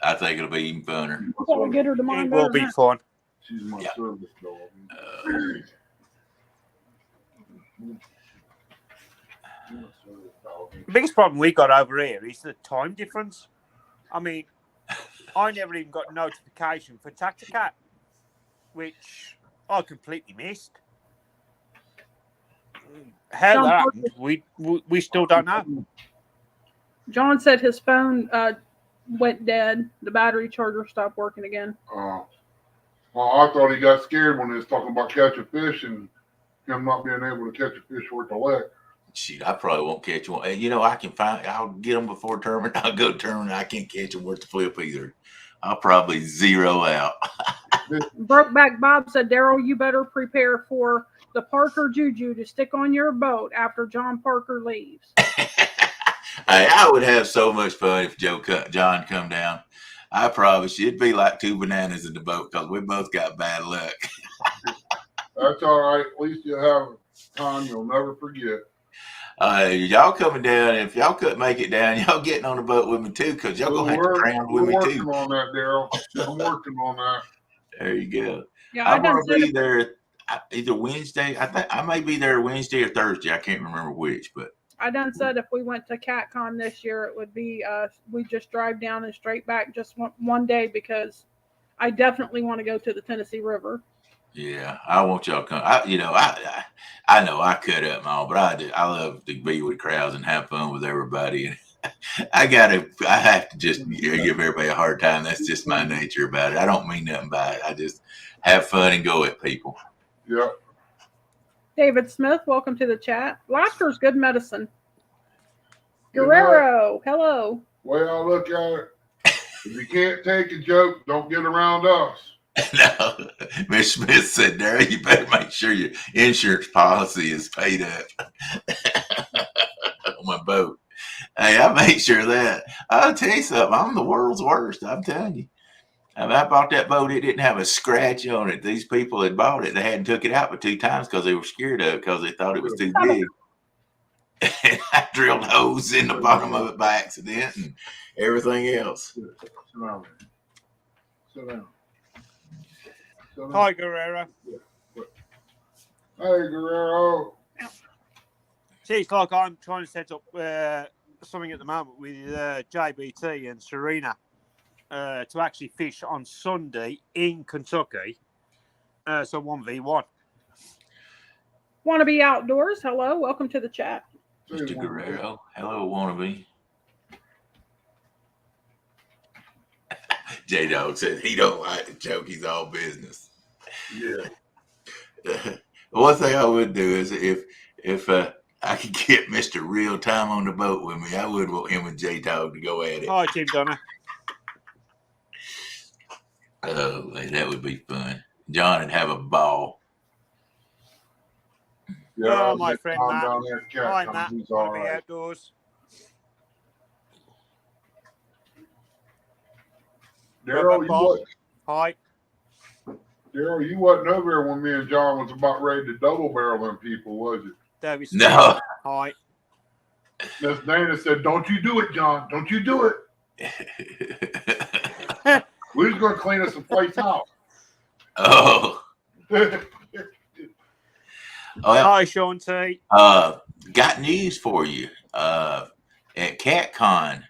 I think it'll be even funner. Get her to mine It will be fun. She's my service dog. The biggest problem we got over here is the time difference. I mean, I never even got notification for Tacticat, which I completely missed. How that happened, we still don't know. John said his phone went dead. The battery charger stopped working again. Well, I thought he got scared when he was talking about catching fish and him not being able to catch a fish worth a lick. Shoot, I probably won't catch one. You know, I'll get them before tournament. I'll go to tournament. I can't catch them worth the flip either. I'll probably zero out. Brokeback Bob said, Daryl, you better prepare for the Parker Juju to stick on your boat after John Parker leaves. Hey, I would have so much fun if John come down. I promise you, it'd be like two bananas in the boat because we both got bad luck. That's all right. At least you'll have time you'll never forget. Y'all coming down, if y'all couldn't make it down, y'all getting on the boat with me too, because y'all gonna have to drown with me too. I'm working on that, Daryl. I'm working on that. There you go. Yeah, I'm gonna be there either Wednesday. I think I may be there Wednesday or Thursday. I can't remember which, but I done said if we went to CatCon this year, it would be we just drive down and straight back just one day, because I definitely want to go to the Tennessee River. yeah, I want y'all to come. I know I cut up and all, but I love to be with crowds and have fun with everybody. And I have to just give everybody a hard time. That's just my nature about it. I don't mean nothing by it. I just have fun and go at people. Yep. David Smith, welcome to the chat. Laughter's good medicine. Guerrero, hello. Way I look at it, if you can't take a joke, don't get around us. No, Miss Smith said, Daryl, you better make sure your insurance policy is paid up on my boat. Hey, I made sure of that. I'll tell you something. I'm the world's worst. I'm telling you. I bought that boat. It didn't have a scratch on it. These people had bought it. They hadn't took it out but 2 times because they were scared of it because they thought it was too big. And I drilled holes in the bottom of it by accident and everything else. Sit down. Sit down. Hi, Guerrero. Hey, Guerrero. See, it's like I'm trying to set up something at the moment with JBT and Serena to actually fish on Sunday in Kentucky. So 1v1. Wannabe Outdoors, hello, welcome to the chat. Mr. Guerrero, hello, Wannabe. J Dog said he don't like the joke. He's all business. Yeah. One thing I would do is if I could get Mr. Real Time on the boat with me, I would want him and J Dog to go at it. Hi, Jim Donner. Oh, that would be fun. John would have a ball. Yeah, my friend Matt. Hi, Matt. He's Wanna all be right. outdoors? Daryl, Hi. Daryl, you wasn't over here when me and John was about ready to double barrel them people, was you? David Smith. No. Hi. Miss Dana said, "Don't you do it, John. Don't you do it." We was going to clean us the place out. Oh. Hi, Sean T. Got news for you. At CatCon,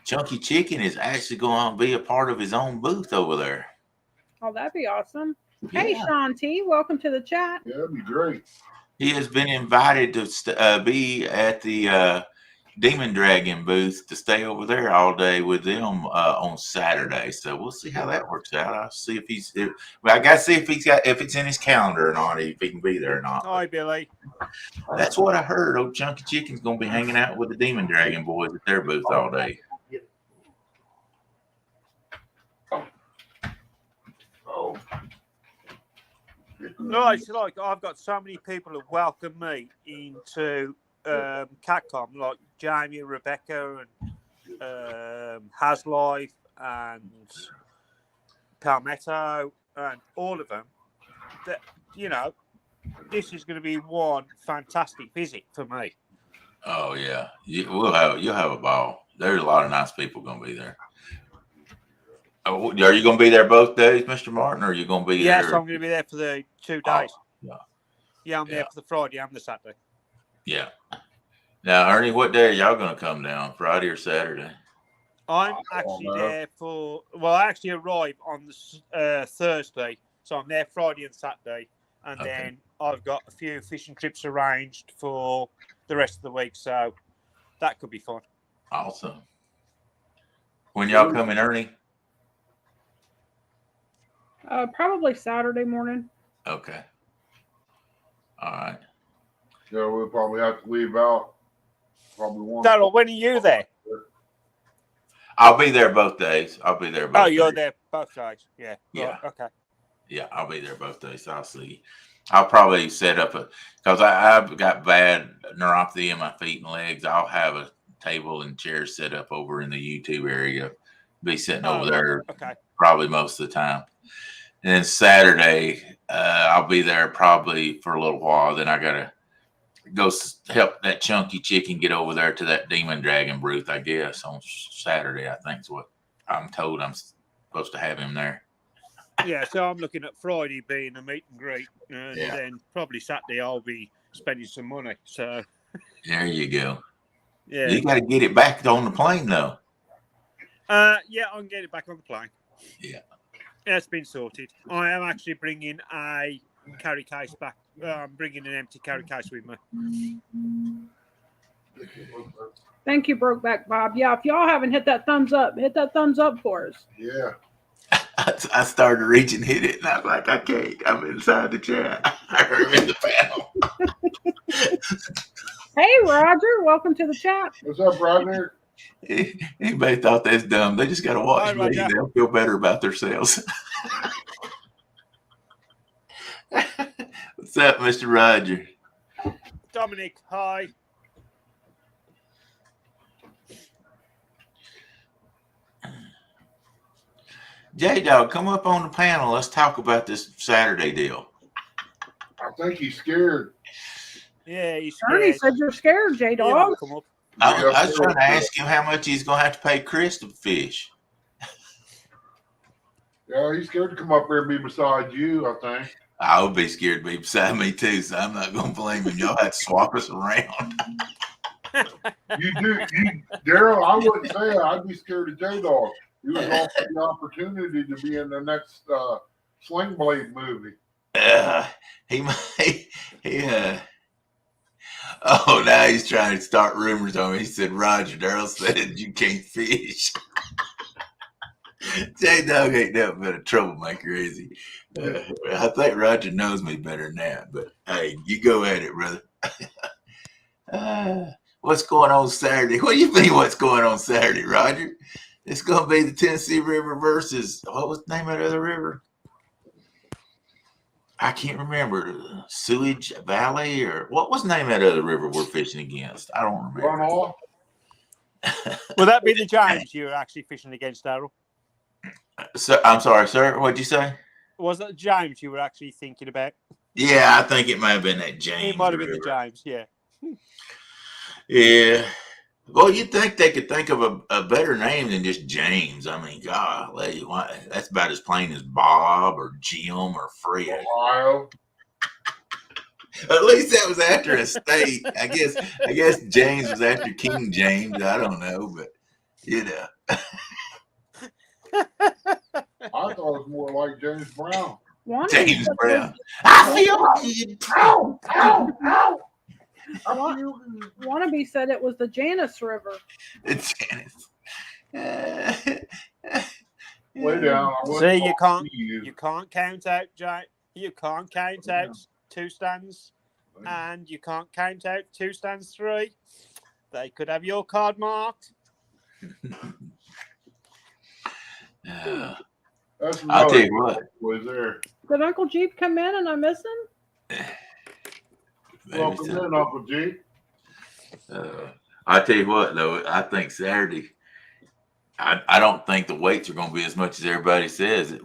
Chunky Chicken is actually going to be a part of his own booth over there. Oh, that'd be awesome. Hey, Yeah. Sean T, welcome to the chat. Yeah, that'd be great. He has been invited to be at the Demon Dragon booth to stay over there all day with them on Saturday. So we'll see how that works out. I'll see if he's. I got to see if it's in his calendar or not, if he can be there or not. Hi, Billy. That's what I heard. Old Chunky Chicken's gonna be hanging out with the Demon Dragon boys at their booth all day. Oh. No, it's like I've got so many people who welcome me into CatCon, like Jamie, Rebecca, and Haslife, and Palmetto, and all of them. That this is going to be one fantastic visit for me. Oh yeah, you'll have a ball. There's a lot of nice people gonna be there. Oh, are you gonna be there both days, Mr. Martin, or are you gonna be there? Yes, I'm going to be there for the 2 days. Yeah. Yeah, I'm there for the Friday and the Saturday. Yeah. Now, Ernie, what day are y'all gonna come down? Friday or Saturday? I'm actually there I actually arrive on the Thursday, so I'm there Friday and Saturday, and then I've got a few fishing trips arranged for the rest of the week, so that could be fun. Awesome. When y'all coming, Ernie? Probably Saturday morning. Okay. All right. Yeah, we'll probably have to leave out. Probably one. Daryl, when are you there? I'll be there both days. Oh, you're there both days. Yeah. Yeah. Right, okay. Yeah, I'll be there both days. I'll see. I'll probably set up because I've got bad neuropathy in my feet and legs. I'll have a table and chairs set up over in the YouTube area. Be sitting over there probably most of the time. And then Saturday, I'll be there probably for a little while. Then I gotta go help that Chunky Chicken get over there to that Demon Dragon booth, I guess, on Saturday. I think is what I'm told. I'm supposed to have him there. Yeah, so I'm looking at Friday being a meet and greet, and then probably Saturday I'll be spending some money. So there you go. Yeah, you got to get it back on the plane though. Yeah, I can get it back on the plane. Yeah, it's been sorted. I am actually bringing a carry case back. I'm bringing an empty carry case with me. Thank you, Brokeback Bob. Yeah, if y'all haven't hit that thumbs up for us. Yeah. I started reaching, hit it, and I was like, I can't. I'm inside the chat. I heard him in the panel. Hey, Roger. Welcome to the chat. What's up, Roger? Anybody thought that's dumb? They just got to watch me. They'll feel better about themselves. What's up, Mr. Roger? Dominic, hi. J-Dog, come up on the panel. Let's talk about this Saturday deal. I think he's scared. Yeah, he's scared. Ernie said you're scared, J-Dog. I was trying to ask him how much he's going to have to pay Chris to fish. Yeah, he's scared to come up here and be beside you, I think. I would be scared to be beside me too, so I'm not going to blame him. Y'all have to swap us around. Daryl, I wouldn't say it. I'd be scared of J-Dog. He was offered the opportunity to be in the next Sling Blade movie. He might. Oh, now he's trying to start rumors on me. He said Roger Darrell said you can't fish. J-Dog ain't nothing but a troublemaker, is he? I think Roger knows me better than that. But hey, you go at it, brother. What's going on Saturday? What do you mean? What's going on Saturday, Roger? It's going to be the Tennessee River versus what was the name of the other river? I can't remember. Sewage Valley or what was the name of that other river we're fishing against? I don't remember. Runoff. Will that be the James you were actually fishing against, Daryl? So, I'm sorry, sir. What'd you say? Was that James you were actually thinking about? Yeah, I think it might have been that James. It might have been River. the James, yeah. Yeah. Well, you'd think they could think of a better name than just James. I mean, golly, that's about as plain as Bob or Jim or Fred. Ohio. At least that was after a state. I guess James was after King James. I don't know, but you know. I thought it was more like James Brown. James Brown. I feel Wannabe said it was the Janus River. it's Janice. Way down. See, you can't count out you can't count out 2 stands, and you can't count out 2 stands 3. They could have your card marked. I'll tell you what. Was there? Did Uncle Jeep come in and I miss him? Welcome in, Uncle G. I'll tell you what, though. I think Saturday, I don't think the weights are going to be as much as everybody says.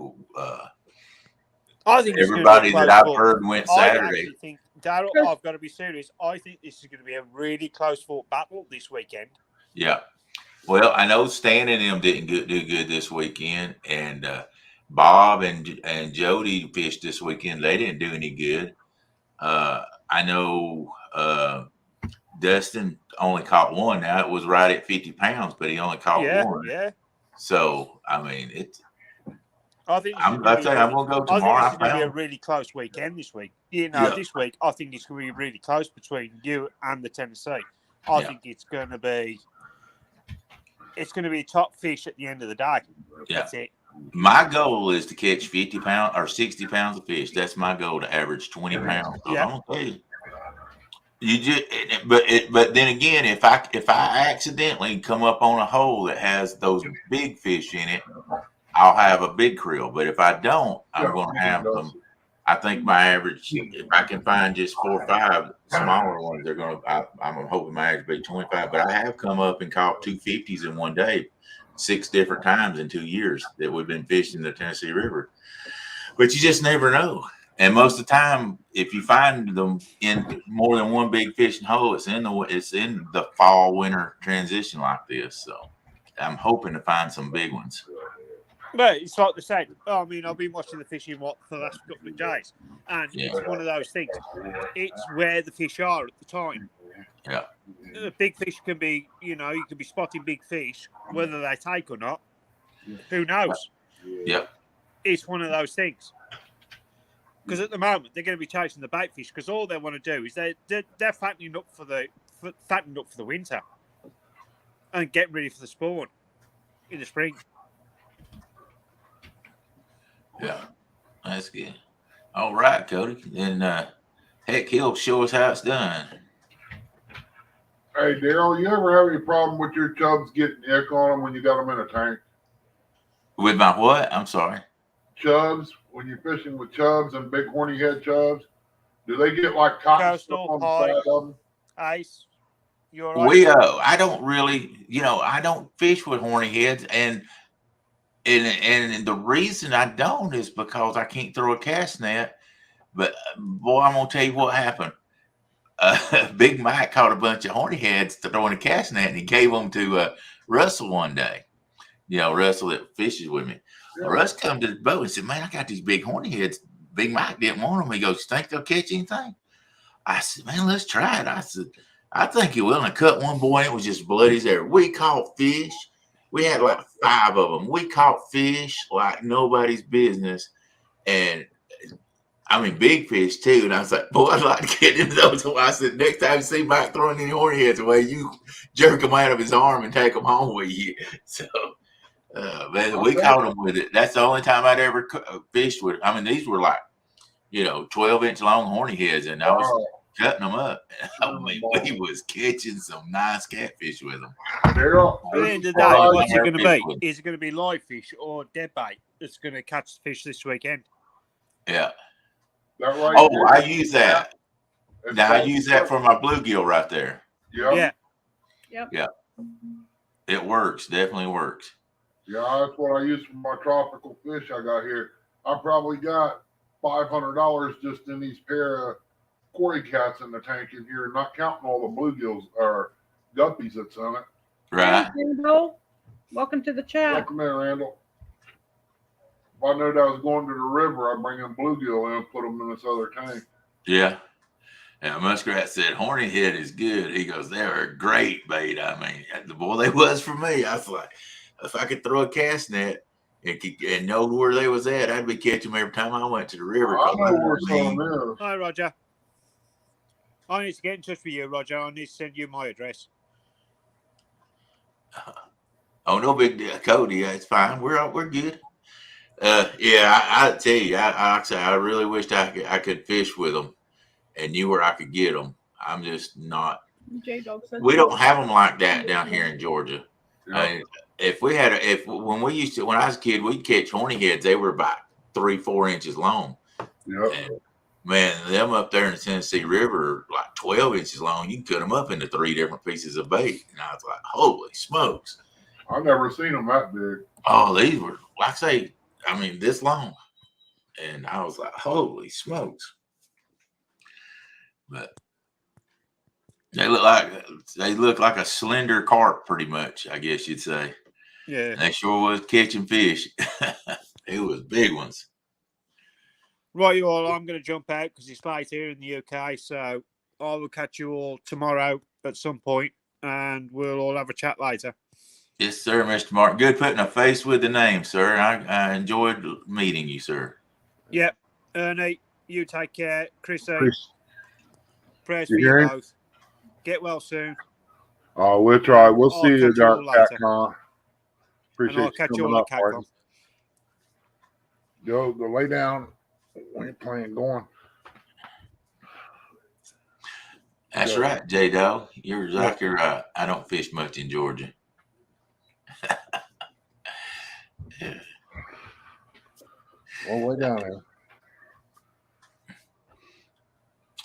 I think everybody that I've heard went Saturday. I think, Daryl, I've got to be serious. I think this is going to be a really close fought battle this weekend. Yeah. Well, I know Stan and them didn't do good this weekend, and Bob and Jody fished this weekend. They didn't do any good. I know Dustin only caught one. Now it was right at 50 pounds, but he only caught one. Yeah. So I mean, I think I'm going to go tomorrow. I think it's going to be a really close weekend this week. This week I think it's going to be really close between you and the Tennessee. I think it's going to be top fish at the end of the day. Yeah. That's it. My goal is to catch 50 pounds or 60 pounds of fish. That's my goal, to average 20 pounds. So I'm gonna tell you just, but then again, if I accidentally come up on a hole that has those big fish in it, I'll have a big krill. But if I don't, I'm going to have them. I think my average, if I can find just 4 or 5 smaller ones, I'm hoping my average will be 25. But I have come up and caught 250s in one day, 6 different times in 2 years that we've been fishing the Tennessee River. But you just never know. And most of the time, if you find them in more than one big fishing hole, it's in the fall winter transition like this. So I'm hoping to find some big ones. But it's like they said. I mean, I've been watching the fishing for the last couple of days, and it's one of those things. It's where the fish are at the time. Yeah. Big fish can be, you can be spotting big fish, whether they take or not. Who knows? Yeah. It's one of those things. Because at the moment they're going to be chasing the bait fish because all they want to do is they're fattening up for the winter and getting ready for the spawn in the spring. Yeah, that's good. All right, Cody. Then heck, he'll show us how it's done. Hey, Daryl, you ever have any problem with your chubs getting ick on them when you got them in a tank? With my what? I'm sorry. Chubs, when you're fishing with chubs and big horny head chubs, do they get like cotton stuff on the side of them? Ice. You're right. I don't really, I don't fish with horny heads, and the reason I don't is because I can't throw a cast net. But boy, I'm gonna tell you what happened. Big Mike caught a bunch of horny heads throwing a cast net, and he gave them to Russell one day. Russell that fishes with me. Yeah. Russ come to the boat and said, "Man, I got these big horny heads. Big Mike didn't want them." He goes, "Think they'll catch anything?" I said, "Man, let's try it." I said, "I think he will." And I cut one boy, and it was just bloody there. We caught fish. We had like 5 of them. We caught fish like nobody's business. And I mean, big fish too. And I was like, boy, I'd like to get into those. I said, next time you see Mike throwing any horny heads away, you jerk him out of his arm and take him home with you. So, man, we caught him with it. That's the only time I'd ever fished with it. I mean, these were like, 12-inch long horny heads, and I was cutting them up. I mean, we was catching some nice catfish with them. At the end of the day, what's it going to be? Is it going to be live fish or dead bait that's going to catch the fish this weekend? Yeah. Right oh, I use that. Now I use that for my bluegill right there. Yeah. Yep. Yeah. It works. Definitely works. Yeah, that's what I use for my tropical fish I got here. I probably got $500 just in these pair of quarry cats in the tank in here, not counting all the bluegills or guppies that's on it. Right. Hey, Randall. Welcome to the chat. Welcome there, Randall. If I knew that I was going to the river, I'd bring in bluegill in and put them in this other tank. Yeah. And Muskrat said, horny head is good. He goes, they are a great bait. I mean, the boy, they was for me. I was like, if I could throw a cast net and know where they was at, I'd be catching them every time I went to the river. I know where some is. Hi, Roger. I need to get in touch with you, Roger. I need to send you my address. Oh, no big deal, Cody. It's fine. We're good. Yeah, I tell you, I really wished I could fish with them and knew where I could get them. I'm just not. We don't have them like that down here in Georgia. Yeah. When I was a kid, we'd catch horny heads. They were about 3-4 inches long. Yep. And man, them up there in the Tennessee River, like 12 inches long. You can cut them up into 3 different pieces of bait. And I was like, holy smokes. I've never seen them that big. Oh, these were, like I say, I mean, this long. And I was like, holy smokes. But they look like a slender carp, pretty much, I guess you'd say. Yeah. And they sure was catching fish. It was big ones. Right, you all, I'm going to jump out because it's late here in the UK. So I will catch you all tomorrow at some point and we'll all have a chat later. Yes, sir, Mr. Martin. Good putting a face with the name, sir. I enjoyed meeting you, sir. Yep. Ernie, you take care. Chris, prayers You for you hearing? both. Get well soon. Oh, we'll try. We'll I'll see you catch you all down later. at CatCon. And Appreciate I'll catch you coming all up, at CatCon. Martin. Go lay down when you're playing going. That's Yeah. right, J-Dog. You're exactly right. I don't fish much in Georgia. Yeah. Well, lay down there.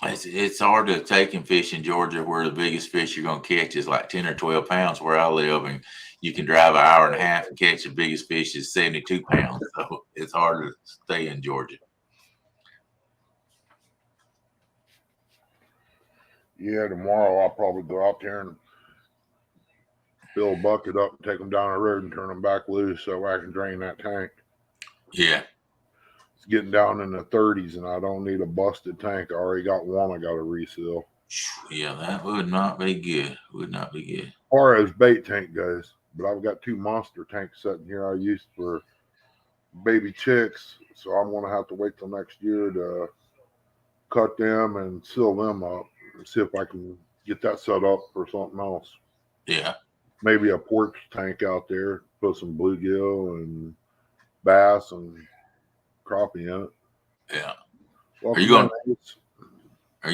It's hard to take and fish in Georgia where the biggest fish you're going to catch is like 10 or 12 pounds where I live. And you can drive an hour and a half and catch the biggest fish is 72 pounds. So it's hard to stay in Georgia. Yeah, tomorrow I'll probably go out there and fill a bucket up and take them down the road and turn them back loose so I can drain that tank. Yeah. It's getting down in the 30s and I don't need a busted tank. I already got one I got to reseal. Yeah, that would not be good. Would not be good. As far as bait tank goes, but I've got 2 monster tanks sitting here I used for baby chicks. So I'm going to have to wait till next year to cut them and seal them up and see if I can get that set up for something else. Yeah. Maybe a porch tank out there, put some bluegill and bass and crappie in it. Yeah. Well, Are you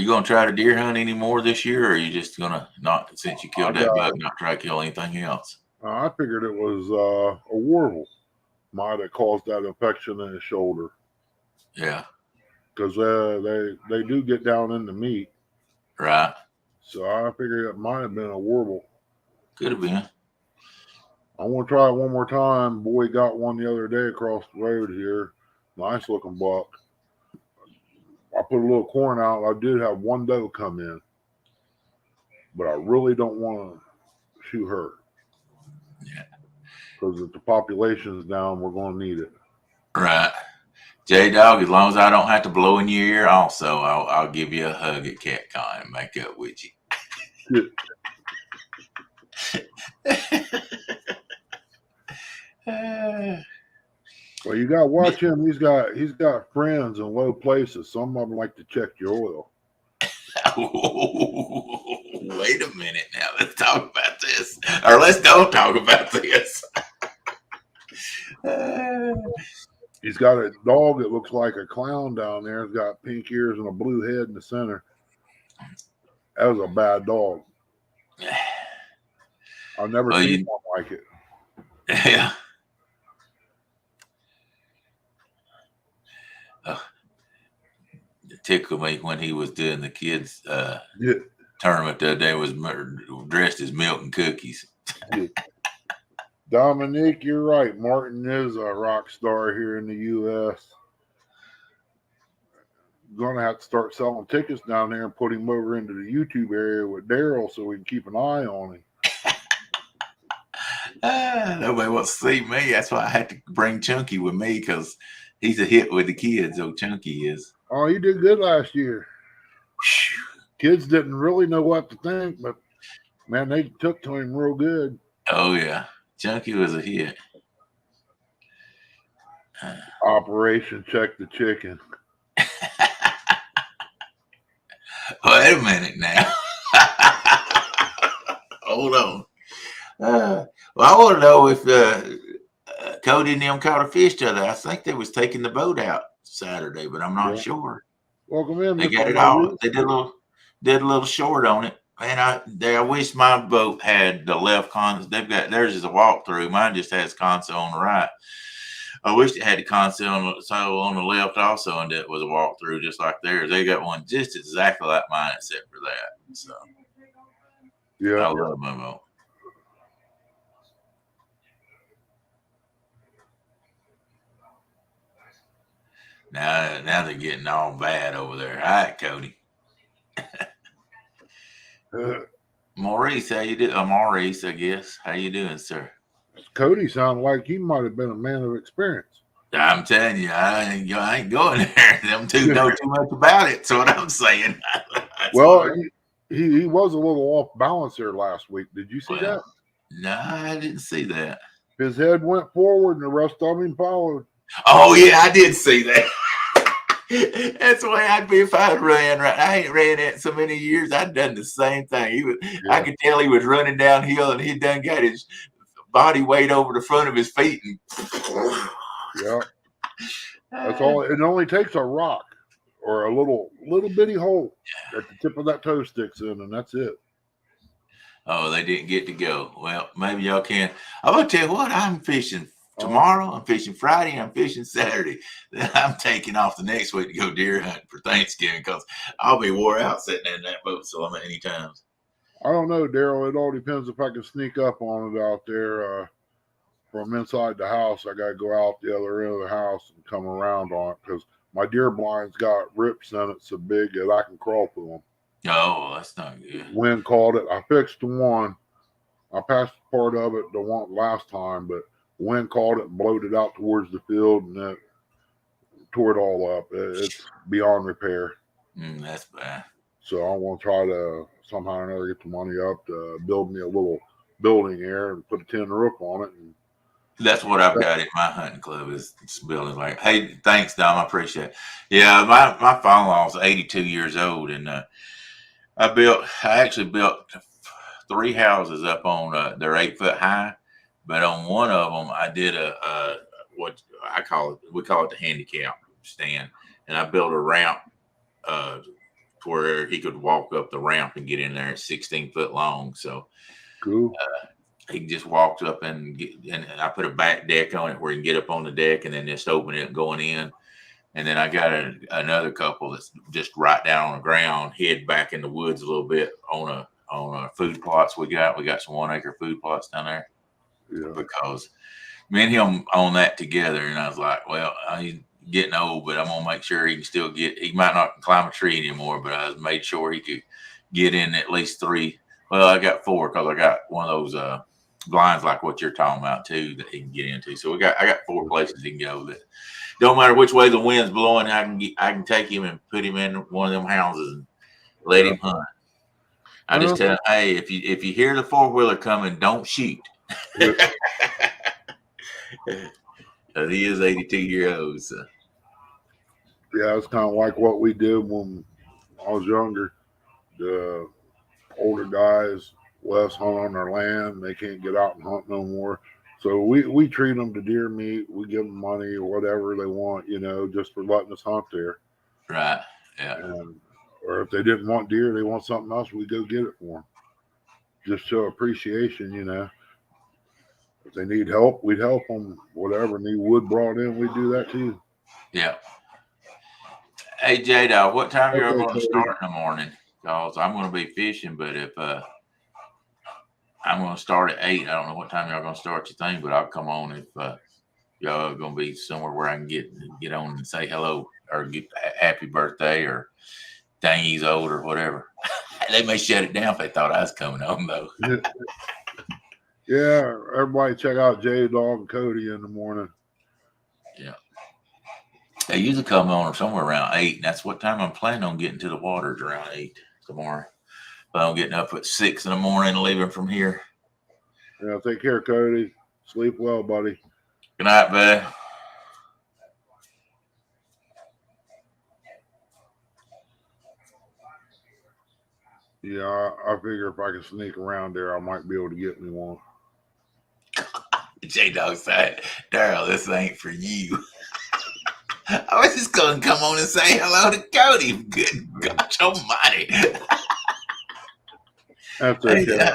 going to try to deer hunt anymore this year, or are you just going to not, since you killed that buck, not try to kill anything else? I figured it was a warble might have caused that infection in his shoulder. Yeah. Because they do get down in the meat. Right. So I figured it might have been a warble. Could have been. I want to try it one more time. Boy got one the other day across the road here. Nice looking buck. I put a little corn out. I did have one doe come in. But I really don't want to shoot her. Yeah. Because if the population's down, we're going to need it. Right. J-Dog, as long as I don't have to blow in your ear, also, I'll give you a hug at CatCon and make up with you. Well, you got to watch him. He's got friends in low places. Some of them like to check your oil. Wait a minute now. Let's talk about this. Or let's don't talk about this. He's got a dog that looks like a clown down there. He's got pink ears and a blue head in the center. That was a bad dog. I've never seen one like it. Yeah. It tickled me when he was doing the kids tournament the other day, was dressed as milk and cookies. Dominique, you're right. Martin is a rock star here in the U.S. Gonna have to start selling tickets down there and put him over into the YouTube area with Daryl so we can keep an eye on him. Nobody wants to see me. That's why I had to bring Chunky with me, because he's a hit with the kids. Oh, Chunky is. Oh, you did good last year. Kids didn't really know what to think, but man, they took to him real good. Oh yeah, Chunky was a hit. Operation Check the Chicken. Wait a minute now. Hold on. Well, I want to know if Cody and them caught a fish today. I think they was taking the boat out Saturday, but I'm not sure. Welcome in. They got it all. They did a little short on it. Man, I wish my boat had the left console. Theirs is a walkthrough. Mine just has console on the right. I wish it had the console on the left also, and it was a walkthrough just like theirs. They got one just exactly like mine, except for that. So yeah, I love my boat. Now they're getting all bad over there. All right, Cody. Maurice, how you doing? Maurice, I guess. How you doing, sir? Cody sounded like he might have been a man of experience. I'm telling you, I ain't going there. Them two know too much about it. That's what I'm saying. Well, he was a little off balance there last week. Did you see that? No, I didn't see that. His head went forward and the rest of him followed. Oh, yeah, I did see that. That's the way I'd be if I ran right. I ain't ran that so many years. I'd done the same thing. I could tell he was running downhill and he done got his body weight over the front of his feet. And yeah. That's all. It only takes a rock or a little bitty hole at the tip of that toe sticks in, and that's it. Oh, they didn't get to go. Well, maybe y'all can. I'm going to tell you what, I'm fishing tomorrow. I'm fishing Friday. I'm fishing Saturday. Then I'm taking off the next week to go deer hunting for Thanksgiving, because I'll be wore out sitting in that boat so many times. I don't know, Daryl. It all depends if I can sneak up on it out there from inside the house. I got to go out the other end of the house and come around on it, because my deer blind's got rips in it so big that I can crawl through them. Oh, that's not good. Wind caught it. I fixed the one. I passed part of it the one last time, but wind caught it and blowed it out towards the field, and it tore it all up. It's beyond repair. That's bad. So I want to try to somehow or another get the money up to build me a little building here and put a tin roof on it. And that's what I've got at my hunting club, is building. Like, hey, thanks, Dom. I appreciate it. Yeah, my father-in-law is 82 years old, and I actually built 3 houses up on, they're 8 foot high, but on one of them I did what we call it the handicap stand, and I built a ramp to where he could walk up the ramp and get in there. It's 16 foot long, so cool. He just walked up and I put a back deck on it where he can get up on the deck and then just open it going in. And then I got another couple that's just right down on the ground, hid back in the woods a little bit on a food plots we got some 1 acre food plots down there. Yeah. Because me and him own that together, and I was like, well, he's getting old, but I'm gonna make sure he can still he might not climb a tree anymore, but I made sure he could get in at least 3. Well, I got 4 because I got one of those blinds like what you're talking about too that he can get into. So I got 4 places he can go that don't matter which way the wind's blowing. I can take him and put him in one of them houses and let him hunt. I just tell him, hey, if you hear the 4-wheeler coming, don't shoot. He is 82-year-old. So. Yeah, it's kind of like what we did when I was younger. The older guys less hunt on their land. They can't get out and hunt no more. So we treat them to deer meat. We give them money or whatever they want, just for letting us hunt there. Right. Yeah. Or if they didn't want deer, they want something else, we go get it for them. Just show appreciation, If they need help, we'd help them. Whatever, need wood brought in, we'd do that too. Yeah. Hey, J-Dog, what time Okay, you're going to Cody. start in the morning? Because I'm going to be fishing, but if I'm going to start at 8, I don't know what time y'all going to start your thing, but I'll come on if y'all are going to be somewhere where I can get on and say hello or get happy birthday or dang he's old or whatever. They may shut it down if they thought I was coming home, though. Yeah, everybody check out J-Dog and Cody in the morning. Yeah. They usually come on somewhere around 8, and that's what time I'm planning on getting to the waters, around 8 tomorrow. But I'm getting up at 6 in the morning and leaving from here. Yeah, take care, Cody. Sleep well, buddy. Good night, bud. Yeah, I figure if I can sneak around there, I might be able to get me one. J-Dog said, Daryl, this ain't for you. I was just going to come on and say hello to Cody. Good gosh almighty. That's okay. Hey,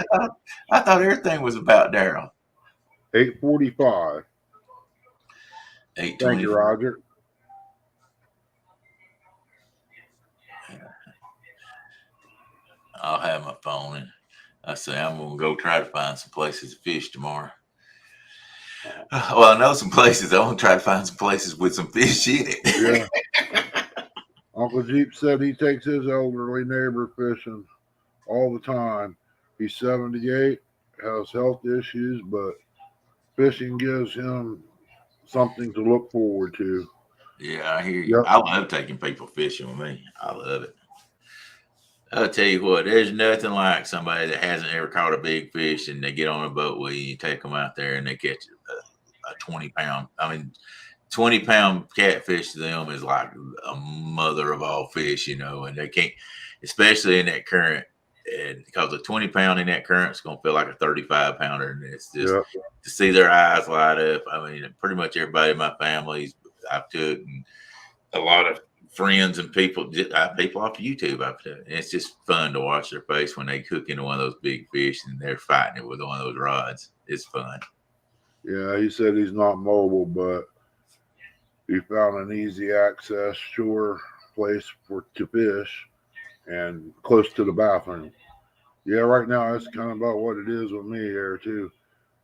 I thought everything was about Daryl. 8:45. 8:24. Thank you, Roger. I'll have my phone, and I say I'm going to go try to find some places to fish tomorrow. Well, I know some places. I want to try to find some places with some fish in it. Yeah. Uncle Jeep said he takes his elderly neighbor fishing all the time. He's 78, has health issues, but fishing gives him something to look forward to. Yeah, I hear you. Yep. I love taking people fishing with me. I love it. I'll tell you what, there's nothing like somebody that hasn't ever caught a big fish and they get on a boat with you take them out there and they catch a 20-pound. 20-pound catfish to them is like a mother of all fish, and they can't, especially in that current, and because a 20-pound in that current is going to feel like a 35-pounder. And it's just to see their eyes light up. Pretty much everybody in my family I've took, and a lot of friends and people off YouTube. It's just fun to watch their face when they cook into one of those big fish and they're fighting it with one of those rods. It's fun. Yeah, he said he's not mobile, but he found an easy access shore place to fish and close to the bathroom. Yeah, right now that's kind of about what it is with me here too.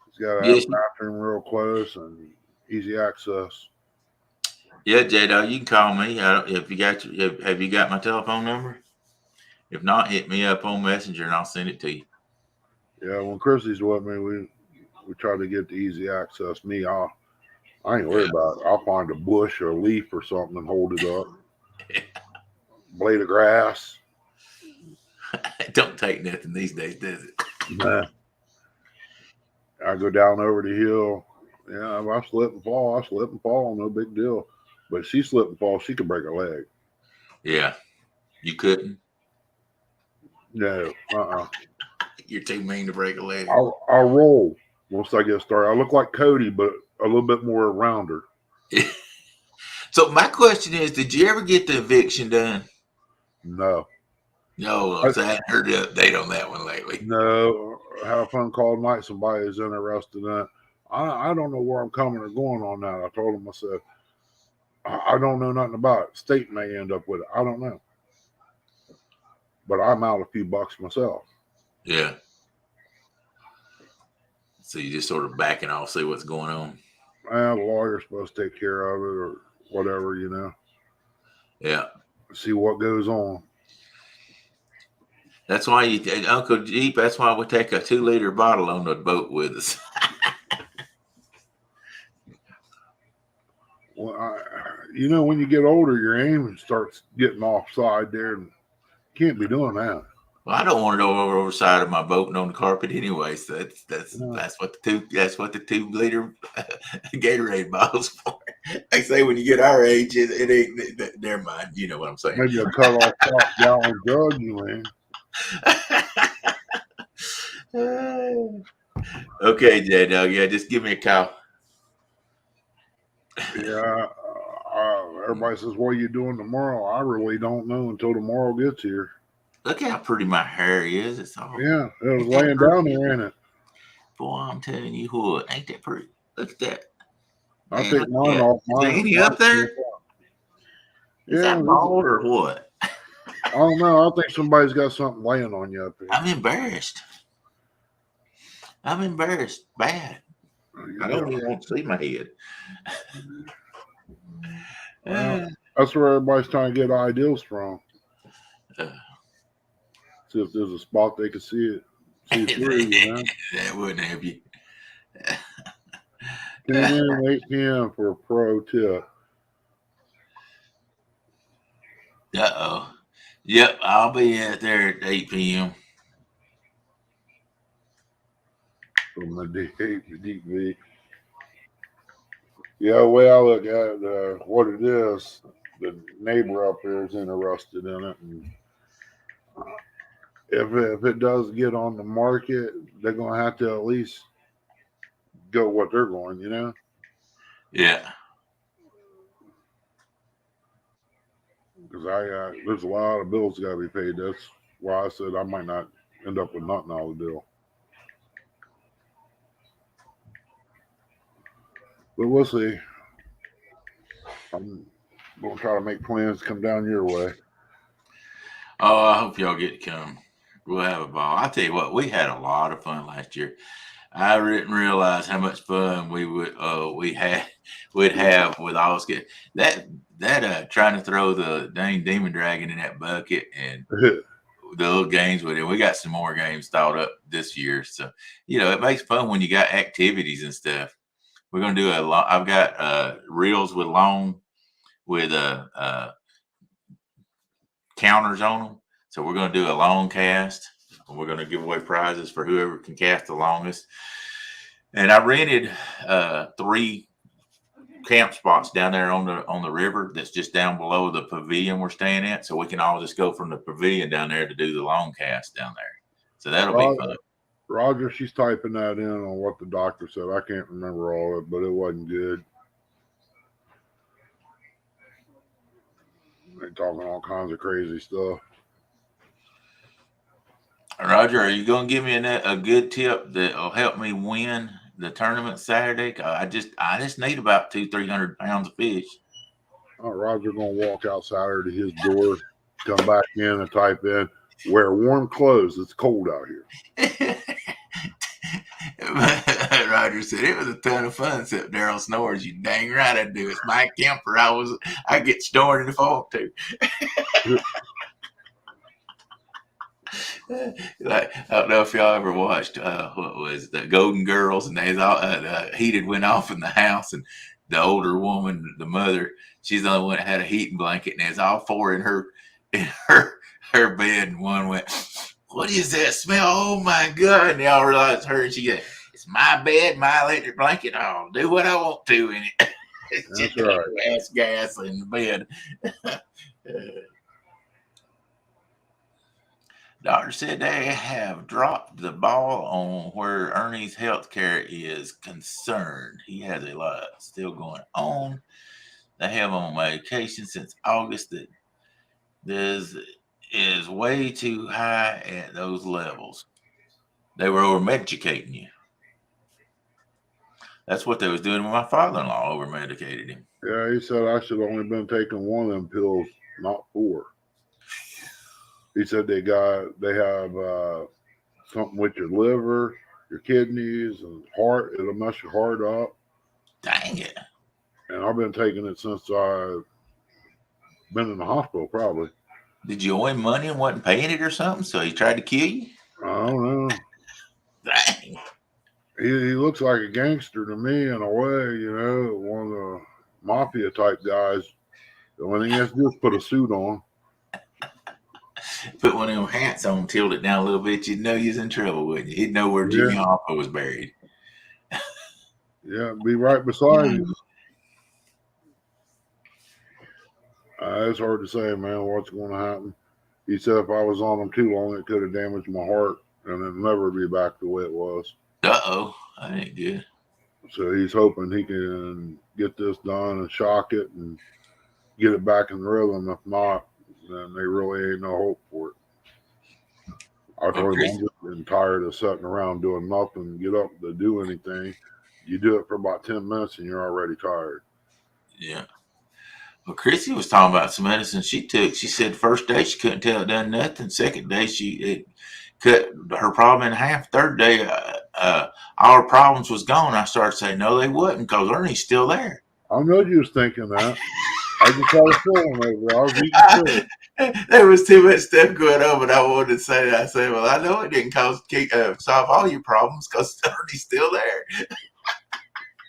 It's got a bathroom real close and easy access. Yeah, J-Dog, you can call me. If you got have you got my telephone number? If not, hit me up on Messenger and I'll send it to you. Yeah, when Chrissy's with me, we try to get the easy access. I ain't worried about it. I'll find a bush or a leaf or something and hold it up. Blade of grass. It don't take nothing these days, does it? Nah. I go down over the hill. Yeah, if I slip and fall, no big deal. But if she slip and fall, she could break her leg. Yeah. You couldn't? No. You're too mean to break a leg. I'll roll once I get started. I look like Cody, but a little bit more rounder. So my question is, did you ever get the eviction done? No. No, I haven't heard the update on that one lately. No. I had a phone call tonight. Somebody is interested in it. I don't know where I'm coming or going on that. I told him, I said, I don't know nothing about it. State may end up with it. I don't know. But I'm out a few bucks myself. Yeah. So you just sort of backing off, see what's going on. The lawyer's supposed to take care of it or whatever, Yeah. See what goes on. That's why Uncle Jeep, that's why we take a 2-liter bottle on the boat with us. Well, when you get older, your aim starts getting offside there, and you can't be doing that. Well, I don't want it over the side of my boat and on the carpet anyway. So that's what the 2 liter Gatorade bottles for. I say when you get our age, it ain't. Never mind. You know what I'm saying? Maybe a cut off top gallon jug, you mean? Okay, J Dog. Yeah, just give me a call. Yeah. Everybody says, "What are you doing tomorrow?" I really don't know until tomorrow gets here. Look how pretty my hair is. It's all Yeah, it was laying down there, ain't it? boy. I'm telling you what, ain't that pretty? Look at that. I Man, take look mine at off. that. Is there any up there? Is Yeah, that bald or what? I don't know. I think somebody's got something laying on you up here. I'm embarrassed. I'm embarrassed. Bad. I don't even want to see my head. Well, that's where everybody's trying to get ideas from. See if there's a spot they can see through, you know? That wouldn't help you. Tune in at 8 p.m. for a pro tip. Uh-oh. Yep, I'll be out there at 8 p.m. From the deep V. Yeah, the way I look at what it is, the neighbor up there is interested in it. And if it does get on the market, they're going to have to at least go what they're going, you know? Yeah. Because there's a lot of bills got to be paid. That's why I said I might not end up with nothing out of the deal. But we'll see. I'm going to try to make plans to come down your way. Oh, I hope y'all get to come. We'll have a ball. I tell you what, we had a lot of fun last year. I didn't realize how much fun we'd have with all this. That trying to throw the dang demon dragon in that bucket and the little games with it. We got some more games thought up this year, so it makes fun when you got activities and stuff. We're gonna do I've got reels with counters on them, so we're gonna do a long cast. And we're gonna give away prizes for whoever can cast the longest. And I rented 3 camp spots down there on the river that's just down below the pavilion we're staying at, so we can all just go from the pavilion down there to do the long cast down there. So that'll be fun. Roger, she's typing that in on what the doctor said. I can't remember all of it, but it wasn't good. They're talking all kinds of crazy stuff. Roger, are you going to give me a good tip that'll help me win the tournament Saturday? I just need about 200-300 pounds of fish. Oh, Roger gonna walk outside to his door, come back in and type in, "Wear warm clothes. It's cold out here." Roger said it was a ton of fun. Except Daryl snores. You dang right I do. It's my camper. I get snoring in the fall too. Like, I don't know if y'all ever watched what was the Golden Girls, and they all heated went off in the house, and the older woman, the mother, she's the only one that had a heating blanket, and there's all 4 in her bed, and one went, "What is that smell? Oh my God!" And they all realized her, and she goes, "It's my bed, my electric blanket. I'll do what I want to in it." That's right. Gas in the bed. Doctor said they have dropped the ball on where Ernie's health care is concerned. He has a lot still going on. They have him on medication since August that is way too high at those levels. They were over medicating you. That's what they was doing with my father-in-law, over medicated him. Yeah, he said I should have only been taking 1 of them pills, not 4. He said they have something with your liver, your kidneys, and heart. It'll mess your heart up. Dang it. And I've been taking it since I've been in the hospital, probably. Did you owe him money and wasn't paying it or something, so he tried to kill you? I don't know. Dang. He looks like a gangster to me in a way, one of the mafia type guys. The only thing he has to do is put a suit on. put one of them hats on, tilt it down a little bit, you'd know you was in trouble, wouldn't you? He'd know where Jimmy Hoffa was buried. Yeah, be right beside you. It's hard to say, man, what's going to happen. He said if I was on him too long, it could have damaged my heart, and it'll never be back the way it was. Uh-oh, that ain't good. So he's hoping he can get this done and shock it and get it back in rhythm. If not, then they really ain't no hope for it. I told him I'm just getting tired of sitting around doing nothing. Get up to do anything. You do it for about 10 minutes and you're already tired. Yeah. Well, Chrissy was talking about some medicine she took. She said first day she couldn't tell it done nothing. Second day it cut her problem in half. Third day, all her problems was gone. I started saying, no, they wouldn't, because Ernie's still there. I know you was thinking that. I just had a feeling over. I was eating food. There was too much stuff going on, but I wanted to say that. I said, well, I know it didn't solve all your problems because Ernie's still there.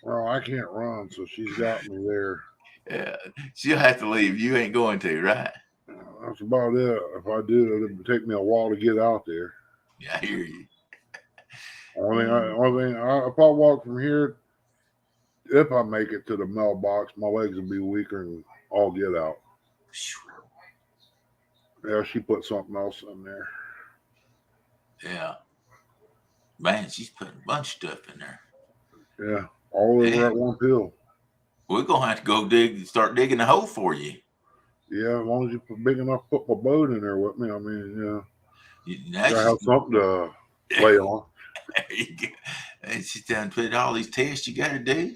Well, I can't run, so she's got me there. Yeah, she'll have to leave. You ain't going to, right? That's about it. If I do, it'll take me a while to get out there. Yeah, I hear you. Only thing, if I walk from here, if I make it to the mailbox, my legs will be weaker and I'll get out. Yeah, she put something else in there. Yeah. Man, she's putting a bunch of stuff in there. Yeah, all over at one pill. We're going to have to go start digging a hole for you. Yeah, as long as you're big enough to put my boat in there with me. I mean, yeah. You gotta have something to lay on. And she's done put all these tests you got to do.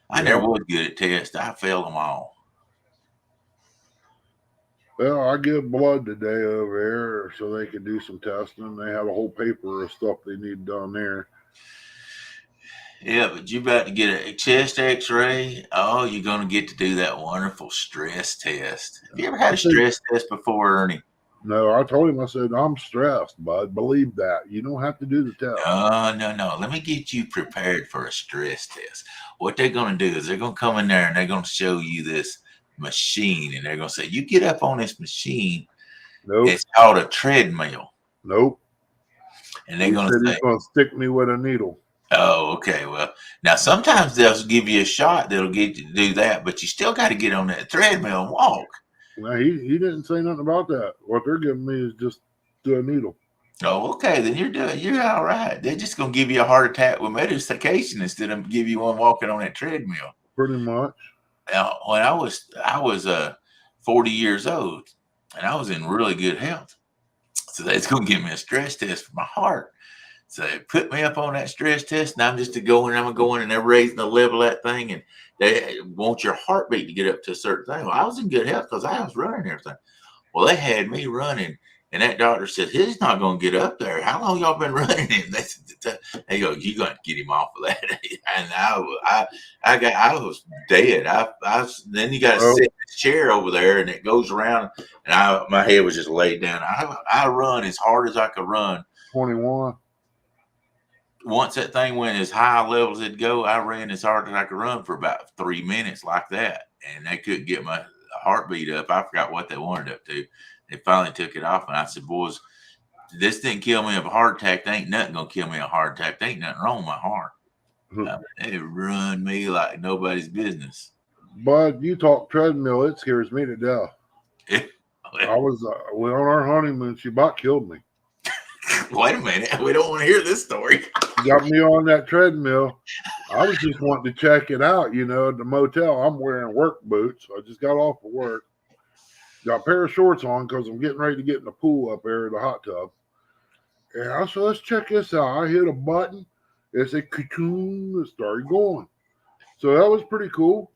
I never was good at tests. I failed them all. Well, I give blood today over there so they can do some testing. They have a whole paper of stuff they need done there. Yeah, but you about to get a chest x-ray. Oh, you're going to get to do that wonderful stress test. Have you ever had a stress test before, Ernie? No, I told him, I said, I'm stressed, bud. Believe that. You don't have to do the test. No. Let me get you prepared for a stress test. What they're going to do is they're going to come in there and they're going to show you this machine. And they're going to say, you get up on this machine. Nope. It's called a treadmill. Nope. And they're going to say, he's going to stick me with a needle. Oh, okay. Well, now sometimes they'll give you a shot that'll get you to do that, but you still got to get on that treadmill and walk. Well, he didn't say nothing about that. What they're giving me is just do a needle. Oh, okay. Then you're all right. They're just gonna give you a heart attack with medication instead of give you one walking on that treadmill. Pretty much. Now, when I was 40 years old and I was in really good health, so they's gonna give me a stress test for my heart. So they put me up on that stress test, and I'm just I'm gonna go in, and they're raising the level of that thing, and they want your heartbeat to get up to a certain thing. Well, I was in good health because I was running everything. Well, they had me running, and that doctor said, he's not going to get up there. How long y'all been running him? They go, you got to get him off of that. And I was dead. Then you got to sit in this chair over there, and it goes around, and my head was just laid down. I run as hard as I could run. 21. Once that thing went as high levels it'd go, I ran as hard as I could run for about 3 minutes like that. And they couldn't get my heartbeat up. I forgot what they wanted up to. They finally took it off. And I said, boys, this didn't kill me of a heart attack. There ain't nothing going to kill me of a heart attack. There ain't nothing wrong with my heart. They run me like nobody's business. Bud, you talk treadmill, it scares me to death. I was on our honeymoon. She about killed me. Wait a minute. We don't want to hear this story. Got me on that treadmill. I was just wanting to check it out, at the motel. I'm wearing work boots. I just got off of work. Got a pair of shorts on because I'm getting ready to get in the pool up there in the hot tub. And I said, let's check this out. I hit a button. It said, ka-choom, it started going. So that was pretty cool.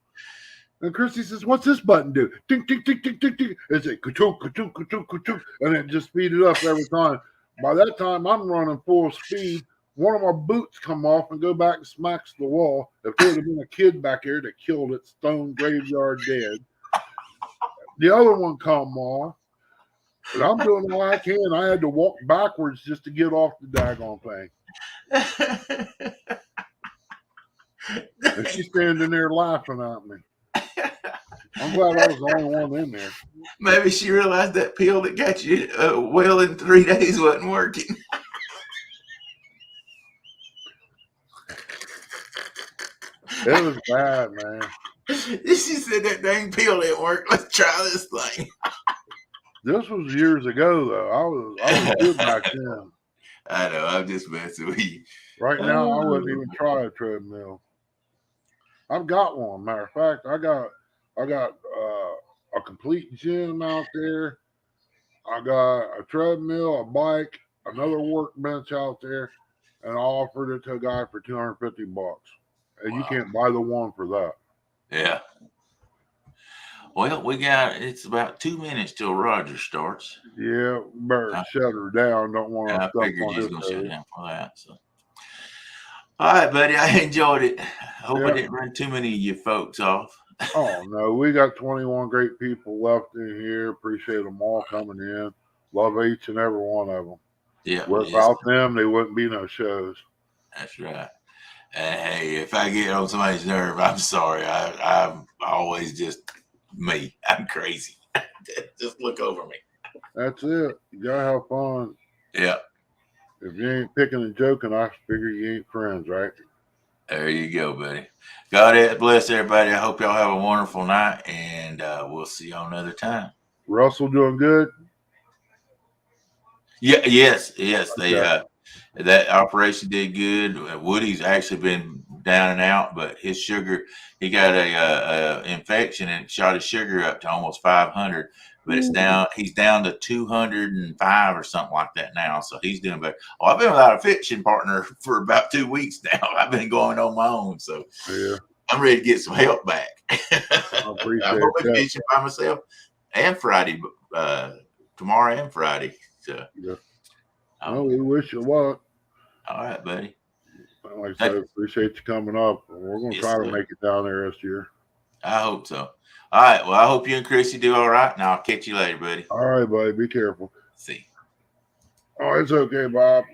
And Christy says, what's this button do? Tick, tick, tick, tick, tick, tick. It said, ka-choom, ka-choom, ka-choom, ka-choom. And it just speeded up every time. By that time, I'm running full speed. One of my boots come off and go back and smacks the wall. If there would have been a kid back there that killed it, stone graveyard dead. The other one come off. But I'm doing all I can. I had to walk backwards just to get off the daggone thing. And she's standing there laughing at me. I'm glad I was the only one in there. Maybe she realized that pill that got you well in 3 days wasn't working. It was bad, man. She said that dang pill didn't work. Let's try this thing. This was years ago, though. I was good back then. I know. I'm just messing with you. Right now, I wouldn't even try a treadmill. I've got one. Matter of fact, I got a complete gym out there. I got a treadmill, a bike, another workbench out there, and I offered it to a guy for $250. And you can't buy the one for that. Yeah. Well, it's about 2 minutes till Roger starts. Yeah, better shut her down. Don't want to I step figured on you was his going to shut toes. down for that. So. All right, buddy. I enjoyed it. Hope I Yeah. didn't run too many of you folks off. Oh, no. We got 21 great people left in here. Appreciate them all coming in. Love each and every one of them. Yeah. Without them, there wouldn't be no shows. That's right. Hey, if I get on somebody's nerve, I'm sorry. I'm always just me. I'm crazy. Just look over me. That's it. You got to have fun. Yeah. If you ain't picking and joking, I figure you ain't friends, right? There you go, buddy. God bless everybody. I hope y'all have a wonderful night, and we'll see y'all another time. Russell doing good? Yeah, yes. They Okay. that operation did good. Woody's actually been down and out, but his sugar, he got a infection and it shot his sugar up to almost 500. But it's down. He's down to 205 or something like that now. So he's doing better. Oh, I've been without a fishing partner for about 2 weeks now. I've been going on my own, so yeah, I'm ready to get some help back. I appreciate I'm gonna be that. fishing by myself and Friday, tomorrow and Friday. So Yeah. Well, we wish you luck. all right, buddy. Like I said, appreciate you coming up. We're going to try to make it down there this year. I hope so. All right. Well, I hope you and Chrissy do all right, and I'll catch you later, buddy. All right, buddy. Be careful. See. Oh, it's okay, Bob.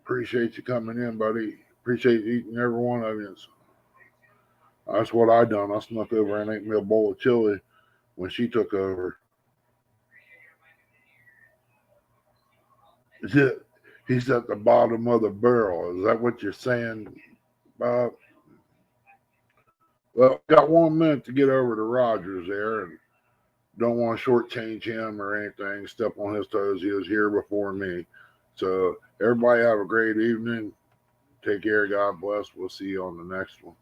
Appreciate you coming in, buddy. Appreciate each and every one of you. That's what I done. I snuck over and ate me a bowl of chili when she took over. He's at the bottom of the barrel. Is that what you're saying, Bob? Well, got 1 minute to get over to Rogers there, and don't want to shortchange him or anything. Step on his toes. He was here before me. So everybody have a great evening. Take care. God bless. We'll see you on the next one.